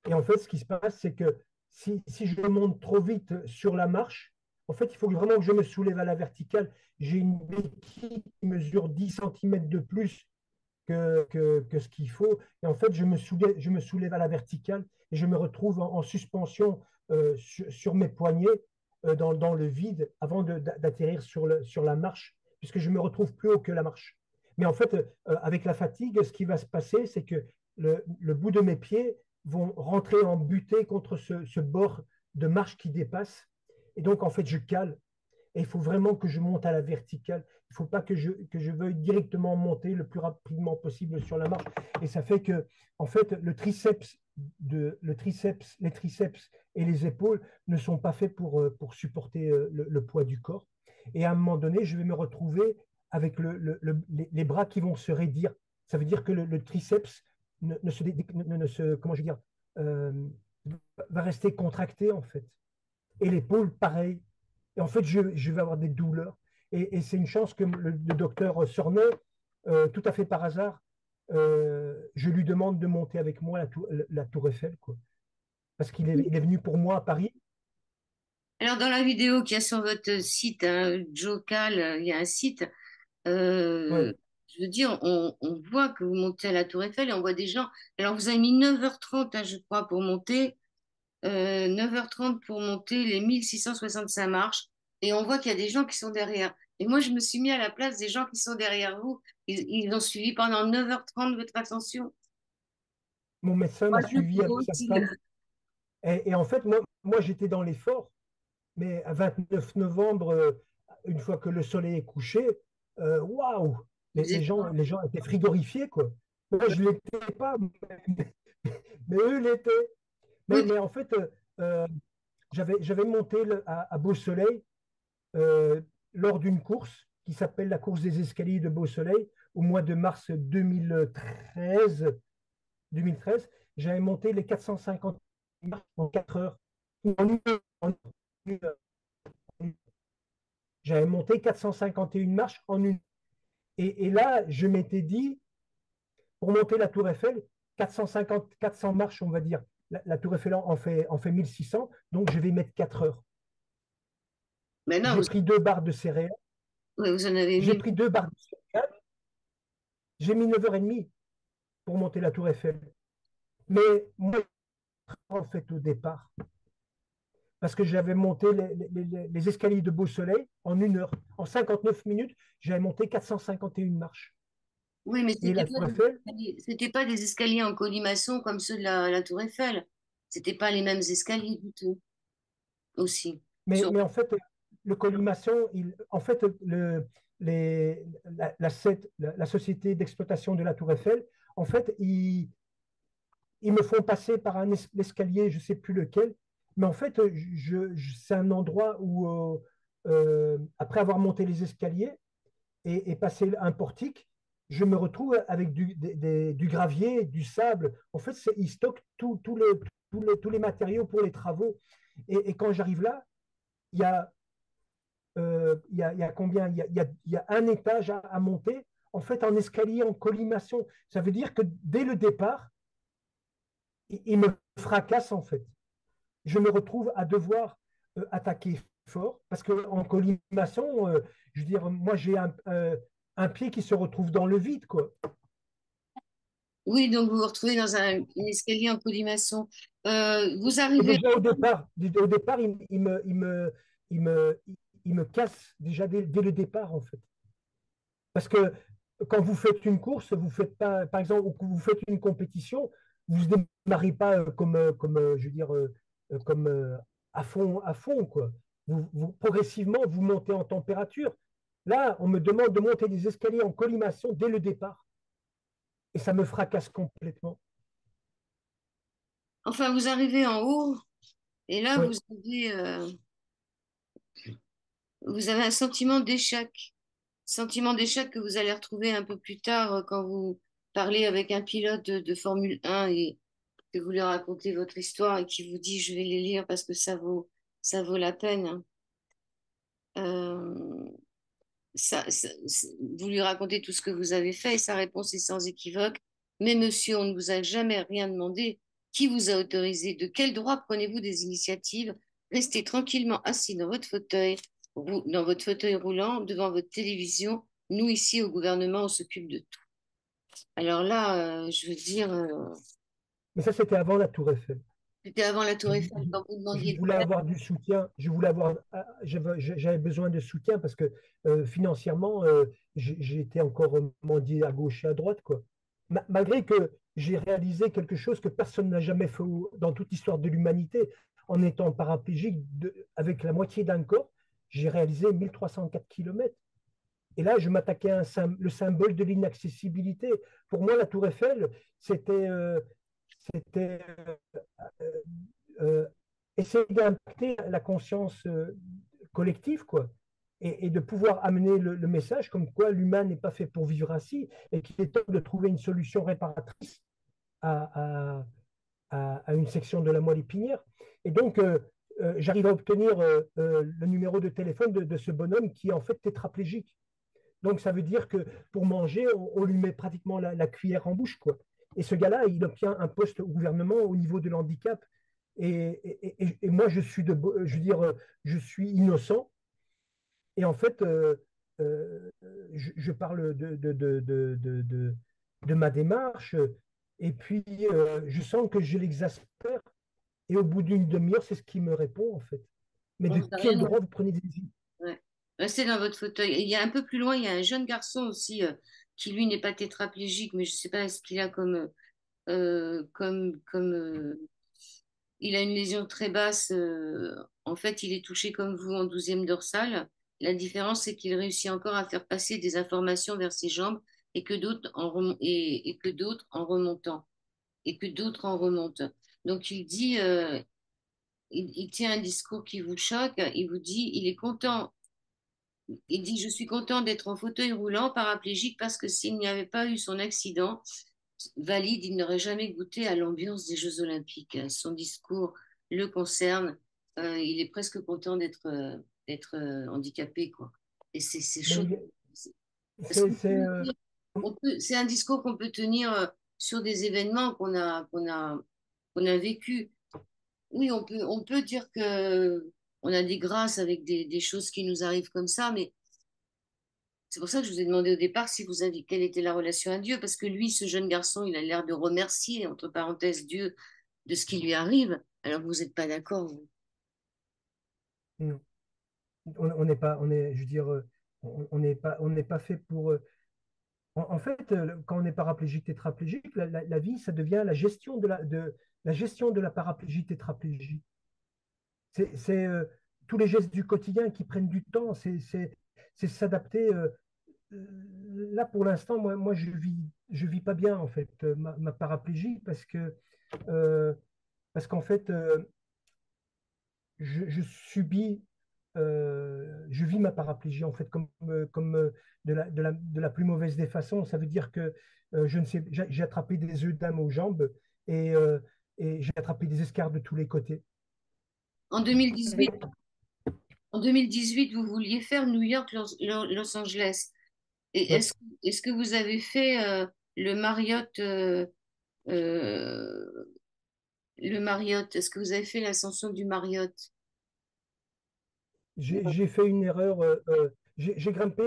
Et en fait, ce qui se passe, c'est que si je monte trop vite sur la marche, en fait, il faut vraiment que je me soulève à la verticale. J'ai une béquille qui mesure 10 centimètres de plus que ce qu'il faut. Et en fait, je me soulève à la verticale et je me retrouve en suspension sur mes poignets dans le vide avant d'atterrir sur la marche, puisque je me retrouve plus haut que la marche. Mais en fait, avec la fatigue, ce qui va se passer, c'est que le bout de mes pieds vont rentrer en butée contre ce bord de marche qui dépasse. Et donc, en fait, je cale. Et il faut vraiment que je monte à la verticale. Il ne faut pas que je veuille directement monter le plus rapidement possible sur la marche. Et ça fait que, en fait, les triceps et les épaules ne sont pas faits pour supporter le poids du corps. Et à un moment donné, je vais me retrouver avec les bras qui vont se raidir. Ça veut dire que le triceps ne se, comment je veux dire, euh, va rester contracté en fait. Et l'épaule, pareil. Et en fait, je vais avoir des douleurs. Et c'est une chance que le docteur Sornet, tout à fait par hasard, je lui demande de monter avec moi la tour Eiffel, quoi. Parce il est venu pour moi à Paris. Alors, dans la vidéo qu'il y a sur votre site, hein, Joe Cal, il y a un site, Ouais. euh, je veux dire, on voit que vous montez à la Tour Eiffel et on voit des gens. Alors, vous avez mis 9h30, hein, je crois, pour monter, 9h30 pour monter les 1665 marches. Et on voit qu'il y a des gens qui sont derrière. Et moi, je me suis mis à la place des gens qui sont derrière vous. Ils ont suivi pendant 9h30 votre ascension. Mon médecin m'a Courageux suivi pour avec eux sa aussi. femme. Et en fait, moi j'étais dans l'effort. Mais à 29 novembre, une fois que le soleil est couché, waouh, Vous êtes- les gens étaient frigorifiés, quoi. Moi, je ne l'étais pas, mais eux l'étaient. Oui, Mais en fait, euh, j'avais monté à Beau Soleil lors d'une course qui s'appelle la course des escaliers de Beau Soleil au mois de mars 2013. J'avais monté les 450 marches en 4 heures. En une heure. J'avais monté 451 marches en une. Et là, je m'étais dit, pour monter la Tour Eiffel, 450, 400 marches, on va dire. La Tour Eiffel en fait 1600, donc je vais mettre 4 heures. maintenant, J'ai pris 2 barres de céréales. ouais, vous en avez J'ai mis. pris 2 barres de céréales. J'ai mis 9h30 pour monter la Tour Eiffel. Mais moi, en fait, au départ, parce que j'avais monté les escaliers de Beau Soleil en une heure. En 59 minutes, j'avais monté 451 marches. Oui, mais Et la Tour Eiffel, c'était pas des escaliers en colimaçon comme ceux de la Tour Eiffel. C'était pas les mêmes escaliers du tout, aussi. Sur- mais en fait, le colimaçon, en fait, la société d'exploitation de la Tour Eiffel, en fait, ils me font passer par un escalier, je ne sais plus lequel, mais en fait, c'est un endroit où, après avoir monté les escaliers et passé un portique, je me retrouve avec du gravier, du sable. En fait, ils stockent tous les matériaux pour les travaux. Et quand j'arrive là, il y a il y a combien? Il y a un étage à monter, en fait, en escalier, en colimaçon. Ça veut dire que dès le départ, il me fracasse, en fait. Je me retrouve à devoir attaquer fort, parce qu'en colimaçon, je veux dire, moi, j'ai un pied qui se retrouve dans le vide, quoi. Oui, donc vous vous retrouvez dans un escalier en colimaçon. Vous Et arrivez. déjà au départ il me, il me casse déjà dès le départ, en fait. Parce que quand vous faites une course, vous faites pas, par exemple, ou que vous faites une compétition, vous ne démarrez pas je veux dire, comme à fond, quoi. Progressivement, vous montez en température. Là, on me demande de monter des escaliers en colimaçon dès le départ. Et ça me fracasse complètement. Enfin, vous arrivez en haut et là, Oui. vous avez un sentiment d'échec. Sentiment d'échec que vous allez retrouver un peu plus tard quand vous parlez avec un pilote de Formule 1 et que vous lui racontez votre histoire et qui vous dit, je vais les lire parce que ça vaut la peine, hein. Euh, vous lui racontez tout ce que vous avez fait et sa réponse est sans équivoque. Mais monsieur, on ne vous a jamais rien demandé. Qui vous a autorisé? De quel droit prenez-vous des initiatives? Restez tranquillement assis dans votre fauteuil roulant, devant votre télévision. Nous, ici, au gouvernement, on s'occupe de tout. Alors là, je veux dire, Mais ça, c'était avant la Tour Eiffel. c'était avant la Tour Je, Eiffel, quand vous je demandiez de voulais l'aide. avoir du soutien, je voulais avoir, j'avais besoin de soutien parce que financièrement, j'étais encore mendié à gauche et à droite, quoi. Malgré que j'ai réalisé quelque chose que personne n'a jamais fait dans toute l'histoire de l'humanité, en étant paraplégique avec la moitié d'un corps, j'ai réalisé 1304 kilomètres. Et là, je m'attaquais à le symbole de l'inaccessibilité. Pour moi, la Tour Eiffel, c'était euh, essayer d'impacter la conscience collective, quoi. Et de pouvoir amener le message comme quoi l'humain n'est pas fait pour vivre ainsi et qu'il est temps de trouver une solution réparatrice à, à une section de la moelle épinière. Et donc, j'arrive à obtenir le numéro de téléphone de ce bonhomme qui est en fait tétraplégique. Donc, ça veut dire que pour manger, on lui met pratiquement la cuillère en bouche, quoi. Et ce gars-là, il obtient un poste au gouvernement au niveau de l'handicap. Et moi, je veux dire, je suis innocent. Et en fait, je parle de ma démarche. Et puis, je sens que je l'exaspère. Et au bout d'une demi-heure, c'est ce qu'il me répond, en fait. Mais On de vous a rien quel demandé. droit vous prenez des... Ouais. Restez dans votre fauteuil. Et il y a un peu plus loin, il y a un jeune garçon aussi qui, lui, n'est pas tétraplégique, mais je ne sais pas ce qu'il a il a une lésion très basse. En fait, il est touché comme vous en 12e dorsale. La différence, c'est qu'il réussit encore à faire passer des informations vers ses jambes et que d'autres en remontant. Et que d'autres en remontent. Donc, il tient un discours qui vous choque. Il vous dit, il est content. Il dit, je suis content d'être en fauteuil roulant, paraplégique, parce que s'il n'y avait pas eu son accident valide, il n'aurait jamais goûté à l'ambiance des Jeux Olympiques. Son discours le concerne. Il est presque content d'être handicapé, quoi. Et c'est chaud. Mais Parce c'est... c'est un discours qu'on peut tenir sur des événements qu'on a vécu. Oui, on peut dire que on a des grâces avec des choses qui nous arrivent comme ça, mais c'est pour ça que je vous ai demandé au départ si vous aviez quelle était la relation à Dieu, parce que lui, ce jeune garçon, il a l'air de remercier, entre parenthèses, Dieu de ce qui lui arrive, alors que vous n'êtes pas d'accord, vous. Non. On n'est pas, je veux dire, on n'est pas fait pour. En fait, quand on est paraplégique, tétraplégique, la vie, ça devient la gestion la gestion de la paraplégie, tétraplégie. C'est tous les gestes du quotidien qui prennent du temps, c'est s'adapter. Là, pour l'instant, moi, je vis pas bien en fait ma paraplégie euh, parce qu'en fait, je subis, je vis ma paraplégie en fait comme de la plus mauvaise des façons. Ça veut dire que je ne sais, j'ai attrapé des œdèmes aux jambes et, euh, et j'ai attrapé des escarres de tous les côtés. En 2018, en 2018, vous vouliez faire New York, Los Angeles. Et Ouais. est-ce que vous avez fait euh, le Marriott? Est-ce que vous avez fait l'ascension du Marriott? J'ai fait une erreur. J'ai grimpé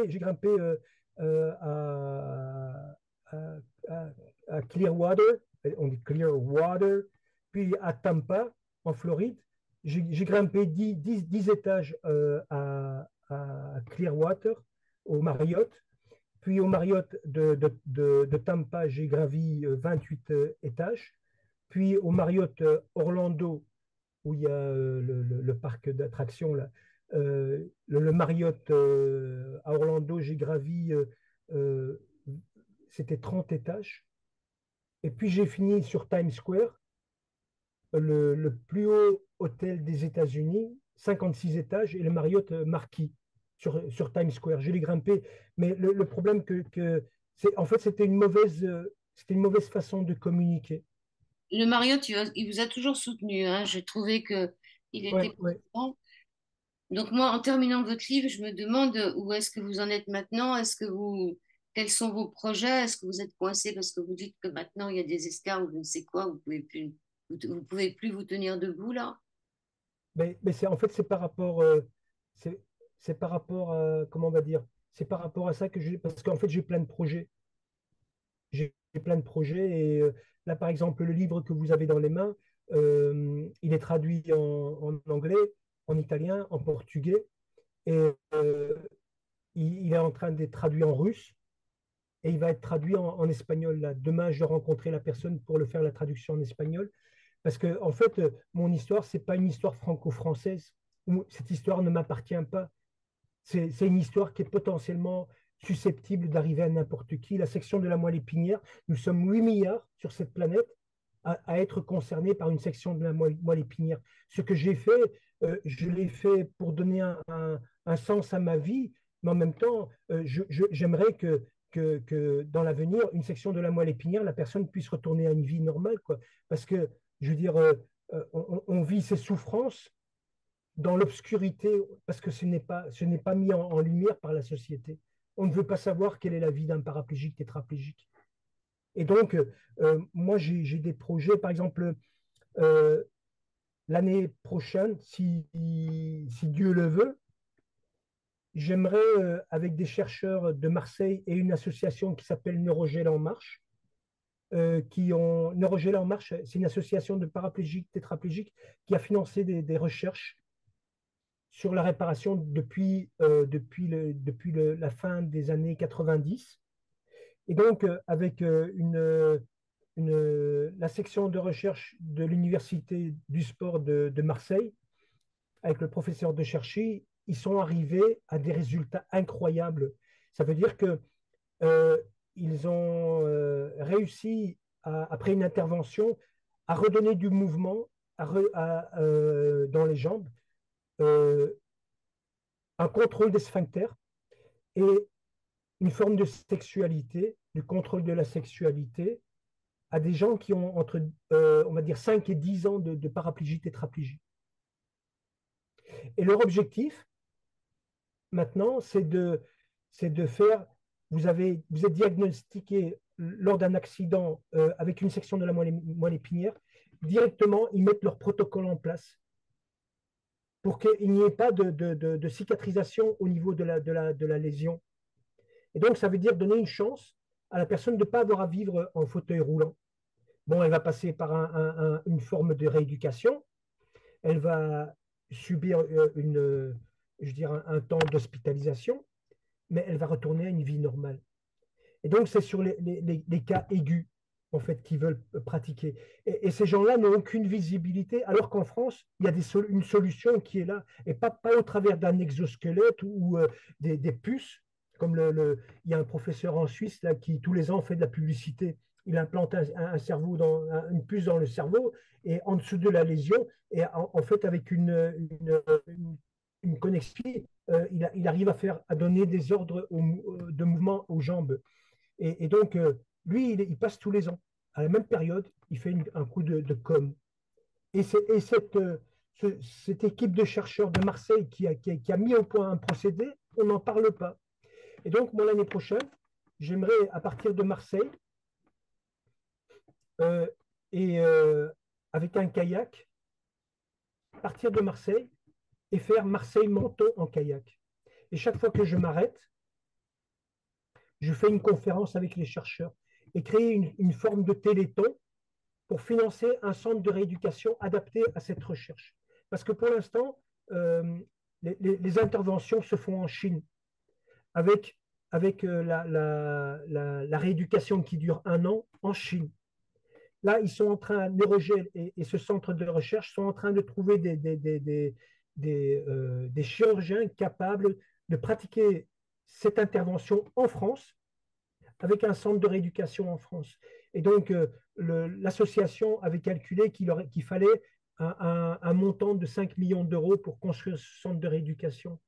à, à- à Clearwater, on dit Clearwater, puis à Tampa, en Floride. J'ai grimpé 10 étages à Clearwater, au Marriott. Puis au Marriott de Tampa, j'ai gravi 28 étages. Puis au Marriott Orlando, où il y a le parc d'attractions, là, le Marriott à Orlando, j'ai gravi, euh, c'était 30 étages. Et puis j'ai fini sur Times Square, le plus haut hôtel des États-Unis, 56 étages, et le Marriott Marquis sur Times Square. Je l'ai grimpé, mais le problème c'est, en fait, c'était une mauvaise façon de communiquer. Le Marriott, il vous a toujours soutenu, hein. J'ai trouvé que il était Ouais, ouais. présent. Donc moi, en terminant votre livre, je me demande où est-ce que vous en êtes maintenant? Quels sont vos projets? Est-ce que vous êtes coincé parce que vous dites que maintenant il y a des escars ou je ne sais quoi, vous pouvez plus vous tenir debout là? Mais c'est, en fait, c'est, c'est par rapport à, comment on va dire, c'est par rapport à ça que parce qu'en fait, j'ai plein de projets. J'ai plein de projets et là, par exemple, le livre que vous avez dans les mains, il est traduit en anglais, en italien, en portugais et il est en train d'être traduit en russe et il va être traduit en espagnol. Là. Demain, je rencontrerai la personne pour le faire la traduction en espagnol. Parce que, en fait, mon histoire, c'est pas une histoire franco-française. Cette histoire ne m'appartient pas. C'est une histoire qui est potentiellement susceptible d'arriver à n'importe qui. La section de la moelle épinière, nous sommes 8 milliards sur cette planète à être concernés par une section de la moelle épinière. Ce que j'ai fait, je l'ai fait pour donner un sens à ma vie, mais en même temps, j'aimerais que dans l'avenir, une section de la moelle épinière, la personne puisse retourner à une vie normale, quoi. Parce que, je veux dire, on vit ces souffrances dans l'obscurité parce que ce n'est pas mis en lumière par la société. On ne veut pas savoir quelle est la vie d'un paraplégique, tétraplégique. Et donc, moi, j'ai des projets, par exemple, euh, l'année prochaine, si Dieu le veut, j'aimerais, avec des chercheurs de Marseille et une association qui s'appelle Neurogel en Marche, Neurogel en Marche, c'est une association de paraplégiques, tétraplégiques qui a financé des recherches sur la réparation depuis la fin des années 90. Et donc, avec la section de recherche de l'Université du sport de Marseille, avec le professeur de Cherchy, ils sont arrivés à des résultats incroyables. Ça veut dire que euh, ils ont réussi, après une intervention, à redonner du mouvement dans les jambes, euh, un contrôle des sphincters et une forme de sexualité, du contrôle de la sexualité à des gens qui ont entre, on va dire, 5 et 10 ans de paraplégie, tétraplégie. Et leur objectif, maintenant, c'est de faire, vous êtes diagnostiqué lors d'un accident avec une section de la moelle épinière, directement, ils mettent leur protocole en place pour qu'il n'y ait pas de cicatrisation au niveau de la lésion. Et donc, ça veut dire donner une chance à la personne de ne pas avoir à vivre en fauteuil roulant. Bon, elle va passer par une forme de rééducation, elle va subir je dirais un temps d'hospitalisation, mais elle va retourner à une vie normale. Et donc, c'est sur les cas aigus, en fait, qui veulent pratiquer. Et ces gens-là n'ont aucune visibilité, alors qu'en France, il y a une solution qui est là, et pas au travers d'un exosquelette ou des puces, comme il y a un professeur en Suisse là, qui, tous les ans, fait de la publicité. Il implante cerveau une puce dans le cerveau, et en dessous de la lésion, et en fait, avec une connexion, il arrive à donner des ordres de mouvement aux jambes. Et donc, lui, il passe tous les ans. À la même période, il fait un coup de com. Et cette équipe de chercheurs de Marseille qui a mis au point un procédé, on n'en parle pas. Et donc, moi, l'année prochaine, j'aimerais, à partir de Marseille, euh, et avec un kayak, partir de Marseille et faire Marseille-Menton en kayak. Et chaque fois que je m'arrête, je fais une conférence avec les chercheurs et créer une forme de téléthon pour financer un centre de rééducation adapté à cette recherche. Parce que pour l'instant, les interventions se font en Chine avec, avec la rééducation qui dure 1 an en Chine. Là, ils sont en train, Neurogel et ce centre de recherche sont en train de trouver des chirurgiens capables de pratiquer cette intervention en France avec un centre de rééducation en France. Et donc, l'association avait calculé qu'il fallait un montant de 5 millions d'euros pour construire ce centre de rééducation.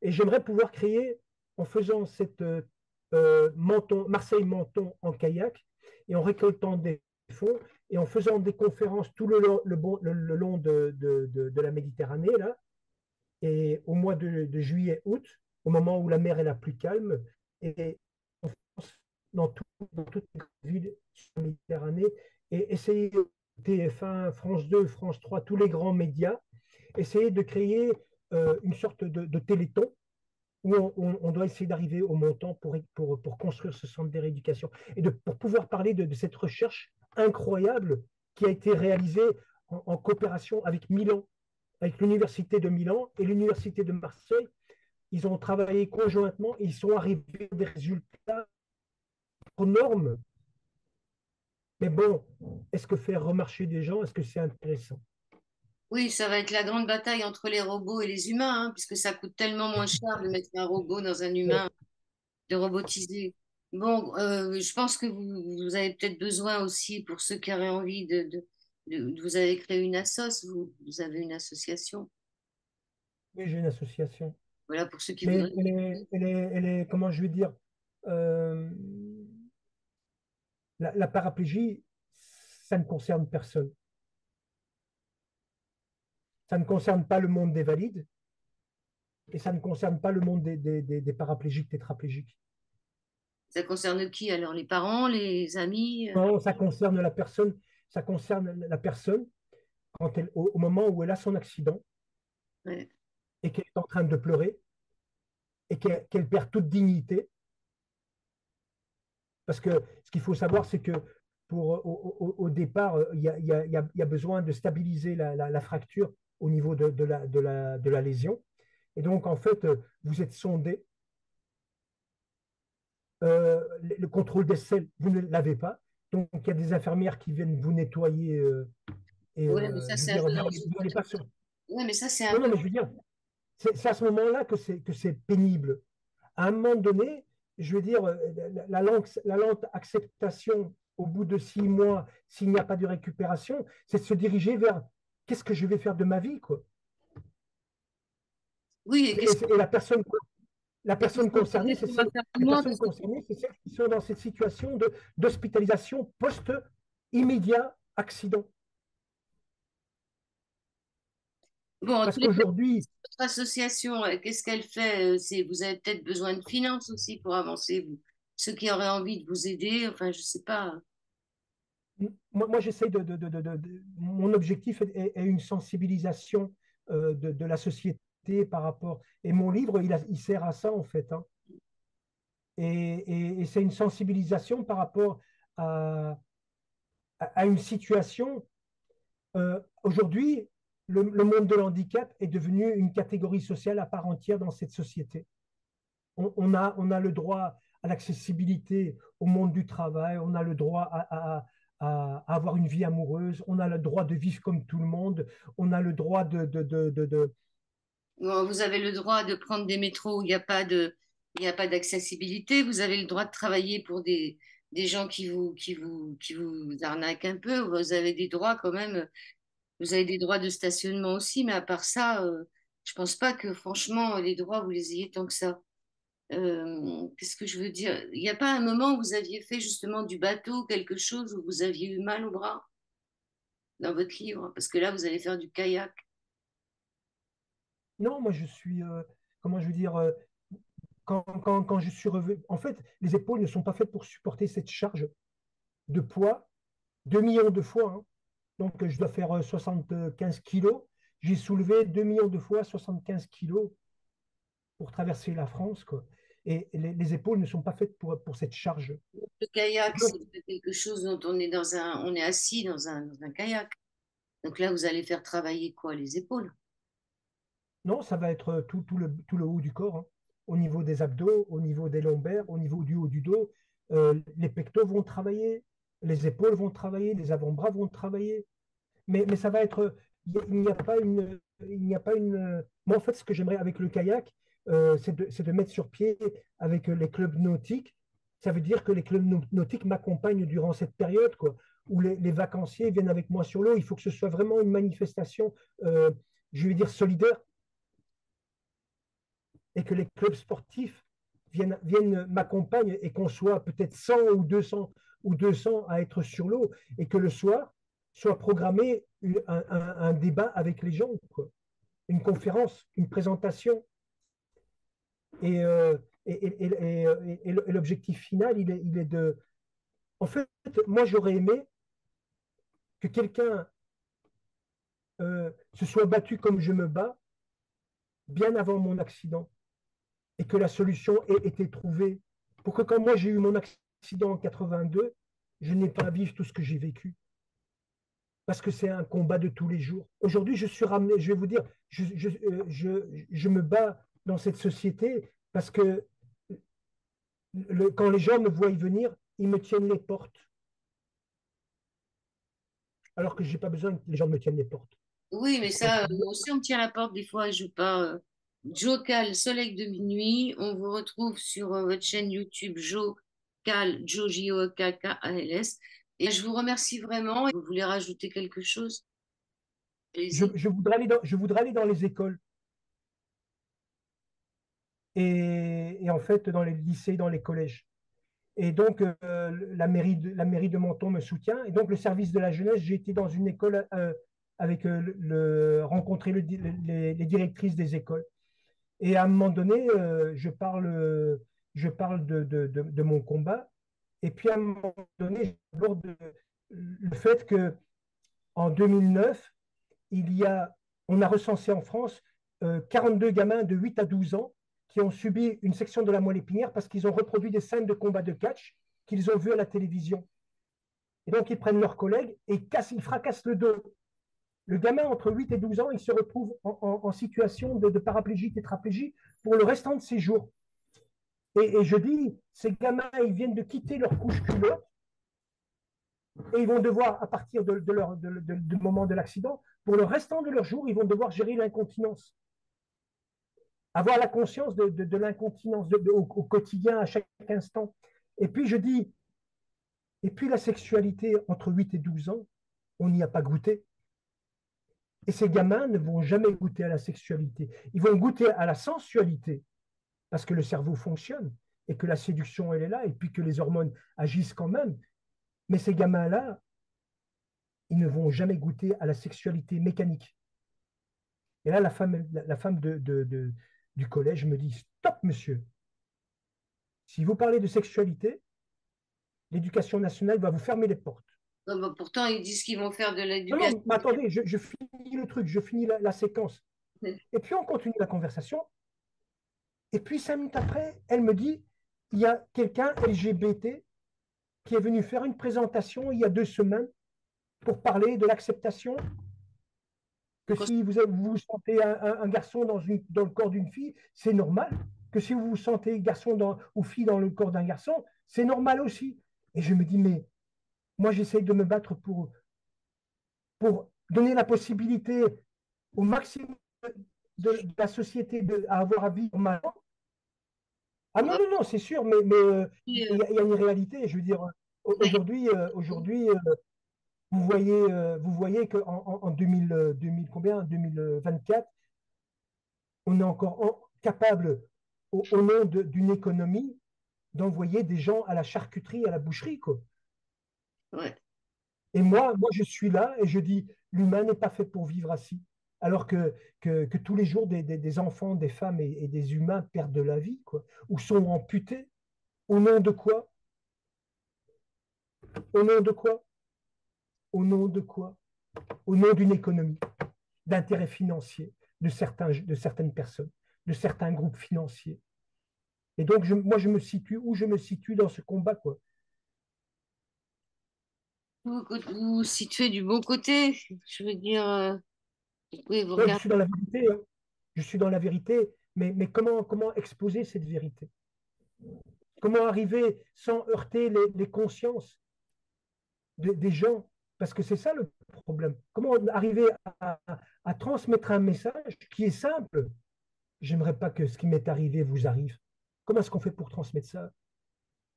Et j'aimerais pouvoir créer, en faisant cette Marseille-Menton en kayak, et en récoltant des fonds, et en faisant des conférences tout le long de la Méditerranée, là, Et au mois de juillet-août, au moment où la mer est la plus calme, et en France, dans toutes les grandes villes sur la Méditerranée, et essayer, TF1, France 2, France 3, tous les grands médias, essayer de créer une sorte de téléthon où on doit essayer d'arriver au montant pour construire ce centre de rééducation et pour pouvoir parler de cette recherche incroyable qui a été réalisée en coopération avec Milan, avec l'Université de Milan et l'Université de Marseille. Ils ont travaillé conjointement et ils sont arrivés à des résultats aux normes. Mais bon, est-ce que faire remarcher des gens, est-ce que c'est intéressant? Oui, ça va être la grande bataille entre les robots et les humains, hein, puisque ça coûte tellement moins cher de mettre un robot dans un humain, de robotiser. Bon, je pense que vous avez peut-être besoin aussi, pour ceux qui auraient envie vous avez créé une assoce, vous avez une association. Oui, j'ai une association. Voilà, pour ceux qui Mais voudraient. comment je vais dire, euh, la paraplégie, ça ne concerne personne. Ça ne concerne pas le monde des valides et ça ne concerne pas le monde des paraplégiques, tétraplégiques. Ça concerne qui alors? Les parents, les amis? Non, ça concerne la personne au moment où elle a son accident Ouais. et qu'elle est en train de pleurer et qu'elle perd toute dignité. Parce que ce qu'il faut savoir, c'est que au départ, il y a besoin de stabiliser la fracture au niveau de la lésion. Et donc, en fait, vous êtes sondé. Le contrôle des selles, vous ne l'avez pas. Donc, il y a des infirmières qui viennent vous nettoyer. Ouais, mais ça, Je veux c'est un dire, peu dans le vous n'allez pas sur. Ouais, mais ça, c'est un Non, non, peu. mais je veux dire, c'est à ce moment-là que c'est pénible. À un moment donné, je veux dire, la lente acceptation au bout de 6 mois, s'il n'y a pas de récupération, c'est de se diriger vers qu'est-ce que je vais faire de ma vie, quoi. Oui, Et la et qu'est-ce personne concernée, qu'est-ce qu'on va faire de les moi? personnes concernées, c'est celles qui sont dans cette situation d'hospitalisation post-immédiat accident. Bon, en Parce tous les cas, qu'aujourd'hui, votre association, qu'est-ce qu'elle fait? Vous avez peut-être besoin de finances aussi pour avancer, vous. Ceux qui auraient envie de vous aider, enfin, je sais pas. moi j'essaie mon objectif est une sensibilisation de la société par rapport. Et mon livre, il sert à ça, en fait, hein. Et c'est une sensibilisation par rapport à, à une situation. Aujourd'hui, le monde de l'handicap est devenu une catégorie sociale à part entière dans cette société. On a le droit à l'accessibilité au monde du travail, on a le droit à avoir une vie amoureuse, on a le droit de vivre comme tout le monde, on a le droit Bon, vous avez le droit de prendre des métros où il y a pas d'accessibilité. Vous avez le droit de travailler pour des gens qui vous arnaquent un peu. Vous avez des droits quand même. Vous avez des droits de stationnement aussi, mais à part ça, je pense pas que franchement les droits vous les ayez tant que ça. Qu'est-ce que je veux dire? Il n'y a pas un moment où vous aviez fait justement du bateau, quelque chose où vous aviez eu mal au bras dans votre livre, parce que là vous allez faire du kayak. Non, moi je suis, comment je veux dire, quand je suis revenu, en fait, les épaules ne sont pas faites pour supporter cette charge de poids, 2 millions de fois, hein. Donc je dois faire 75 kilos. J'ai soulevé 2 millions de fois 75 kilos pour traverser la France, quoi. Et les épaules ne sont pas faites pour cette charge. Le kayak, Donc, c'est quelque chose dont on est assis dans un kayak. Donc là, vous allez faire travailler quoi? Les épaules. non, ça va être tout le haut du corps, hein. Au niveau des abdos, au niveau des lombaires, au niveau du haut du dos. Les pectoraux vont travailler, les épaules vont travailler, les avant-bras vont travailler. Mais ça va être. Il n'y a pas une. Il n'y a pas une. Moi, en fait, ce que j'aimerais avec le kayak, c'est de mettre sur pied avec les clubs nautiques. Ça veut dire que les clubs nautiques m'accompagnent durant cette période, quoi, où les vacanciers viennent avec moi sur l'eau. Il faut que ce soit vraiment une manifestation, je vais dire, solidaire, et que les clubs sportifs viennent m'accompagner et qu'on soit peut-être 100 ou 200 à être sur l'eau et que le soir soit programmé un débat avec les gens, quoi. une conférence, une présentation. Et, et l'objectif final, il est de... En fait, moi, j'aurais aimé que quelqu'un se soit battu comme je me bats bien avant mon accident et que la solution ait été trouvée pour que quand moi j'ai eu mon accident en 82, je n'ai pas à vivre tout ce que j'ai vécu. Parce que c'est un combat de tous les jours. Aujourd'hui, je suis ramené, je vais vous dire, je me bats dans cette société parce que quand les gens me voient y venir, ils me tiennent les portes, alors que je n'ai pas besoin que les gens me tiennent les portes. Oui, mais Vous voyez ce ça, que je veux moi dire. aussi, on me tient la porte des fois et je pars. Joe Cal, Soleil de minuit. On vous retrouve sur votre chaîne YouTube Joe Cal, Joe Jokkals. Et je vous remercie vraiment. Vous voulez rajouter quelque chose? Allez-y. Je voudrais aller dans les écoles et en fait dans les lycées, dans les collèges. Et donc, la mairie de Menton me soutient. Et donc, le service de la jeunesse, j'ai été dans une école avec rencontrer les directrices des écoles. Et à un moment donné, je parle de mon combat. Et puis, à un moment donné, j'aborde le fait que en 2009, il y a, on a recensé en France 42 gamins de 8 à 12 ans qui ont subi une section de la moelle épinière parce qu'ils ont reproduit des scènes de combat de catch qu'ils ont vues à la télévision. Et donc, ils prennent leurs collègues et ils fracassent le dos. Le gamin, entre 8 et 12 ans, il se retrouve en situation de paraplégie, tétraplégie pour le restant de ses jours. Et je dis, ces gamins, ils viennent de quitter leur couche culotte et ils vont devoir, à partir du moment de l'accident, pour le restant de leur jour, ils vont devoir gérer l'incontinence. Avoir la conscience de l'incontinence au quotidien, à chaque instant. Et puis je dis, et puis la sexualité entre 8 et 12 ans, on n'y a pas goûté. Et ces gamins ne vont jamais goûter à la sexualité. Ils vont goûter à la sensualité parce que le cerveau fonctionne et que la séduction, elle est là et puis que les hormones agissent quand même. Mais ces gamins-là, ils ne vont jamais goûter à la sexualité mécanique. Et là, la femme du collège me dit, stop, monsieur. Si vous parlez de sexualité, l'éducation nationale va vous fermer les portes. Non, bah, pourtant, ils disent qu'ils vont faire de Non, l'éducation. non, mais attendez, je finis le truc, je finis la séquence. Et puis on continue la conversation. Et puis 5 minutes après, elle me dit, il y a quelqu'un LGBT qui est venu faire une présentation il y a 2 semaines pour parler de l'acceptation, que si vous sentez un garçon dans le corps d'une fille, c'est normal. Que si vous vous sentez garçon ou fille dans le corps d'un garçon, c'est normal aussi. Et je me dis, mais moi j'essaye de me battre pour donner la possibilité au maximum de la société à avoir à vivre maintenant. Ah non, non, non, c'est sûr, mais il y a une réalité. Je veux dire, aujourd'hui, vous voyez qu'en 2000 combien, 2024, on est encore capable, au nom d'une économie, d'envoyer des gens à la charcuterie, à la boucherie, quoi. Ouais. Et moi, je suis là et je dis, l'humain n'est pas fait pour vivre assis. Alors que tous les jours, des enfants, des femmes et des humains perdent de la vie, quoi, ou sont amputés. Au nom de quoi? Au nom de quoi? Au nom de quoi? Au nom d'une économie, d'intérêts financiers de certaines personnes, de certains groupes financiers. Et donc, moi, je me situe où je me situe dans ce combat, quoi. Vous vous situez du bon côté. Je veux dire, oui, vous Ouais, je regardez. suis dans la vérité, hein. Je suis dans la vérité, mais comment exposer cette vérité? Comment arriver sans heurter les consciences des gens? Parce que c'est ça le problème. Comment arriver à transmettre un message qui est simple? J'aimerais pas que ce qui m'est arrivé vous arrive. Comment est-ce qu'on fait pour transmettre ça?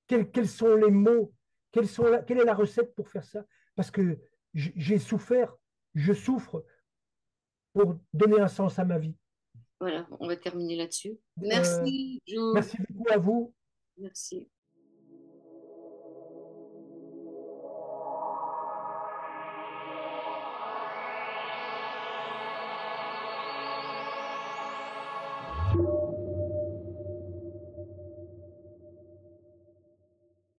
Quels sont les mots? Quelle est la recette pour faire ça? Parce que j'ai souffert, je souffre pour donner un sens à ma vie. Voilà, on va terminer là-dessus. Euh, Merci, Joe. merci beaucoup à vous. Merci.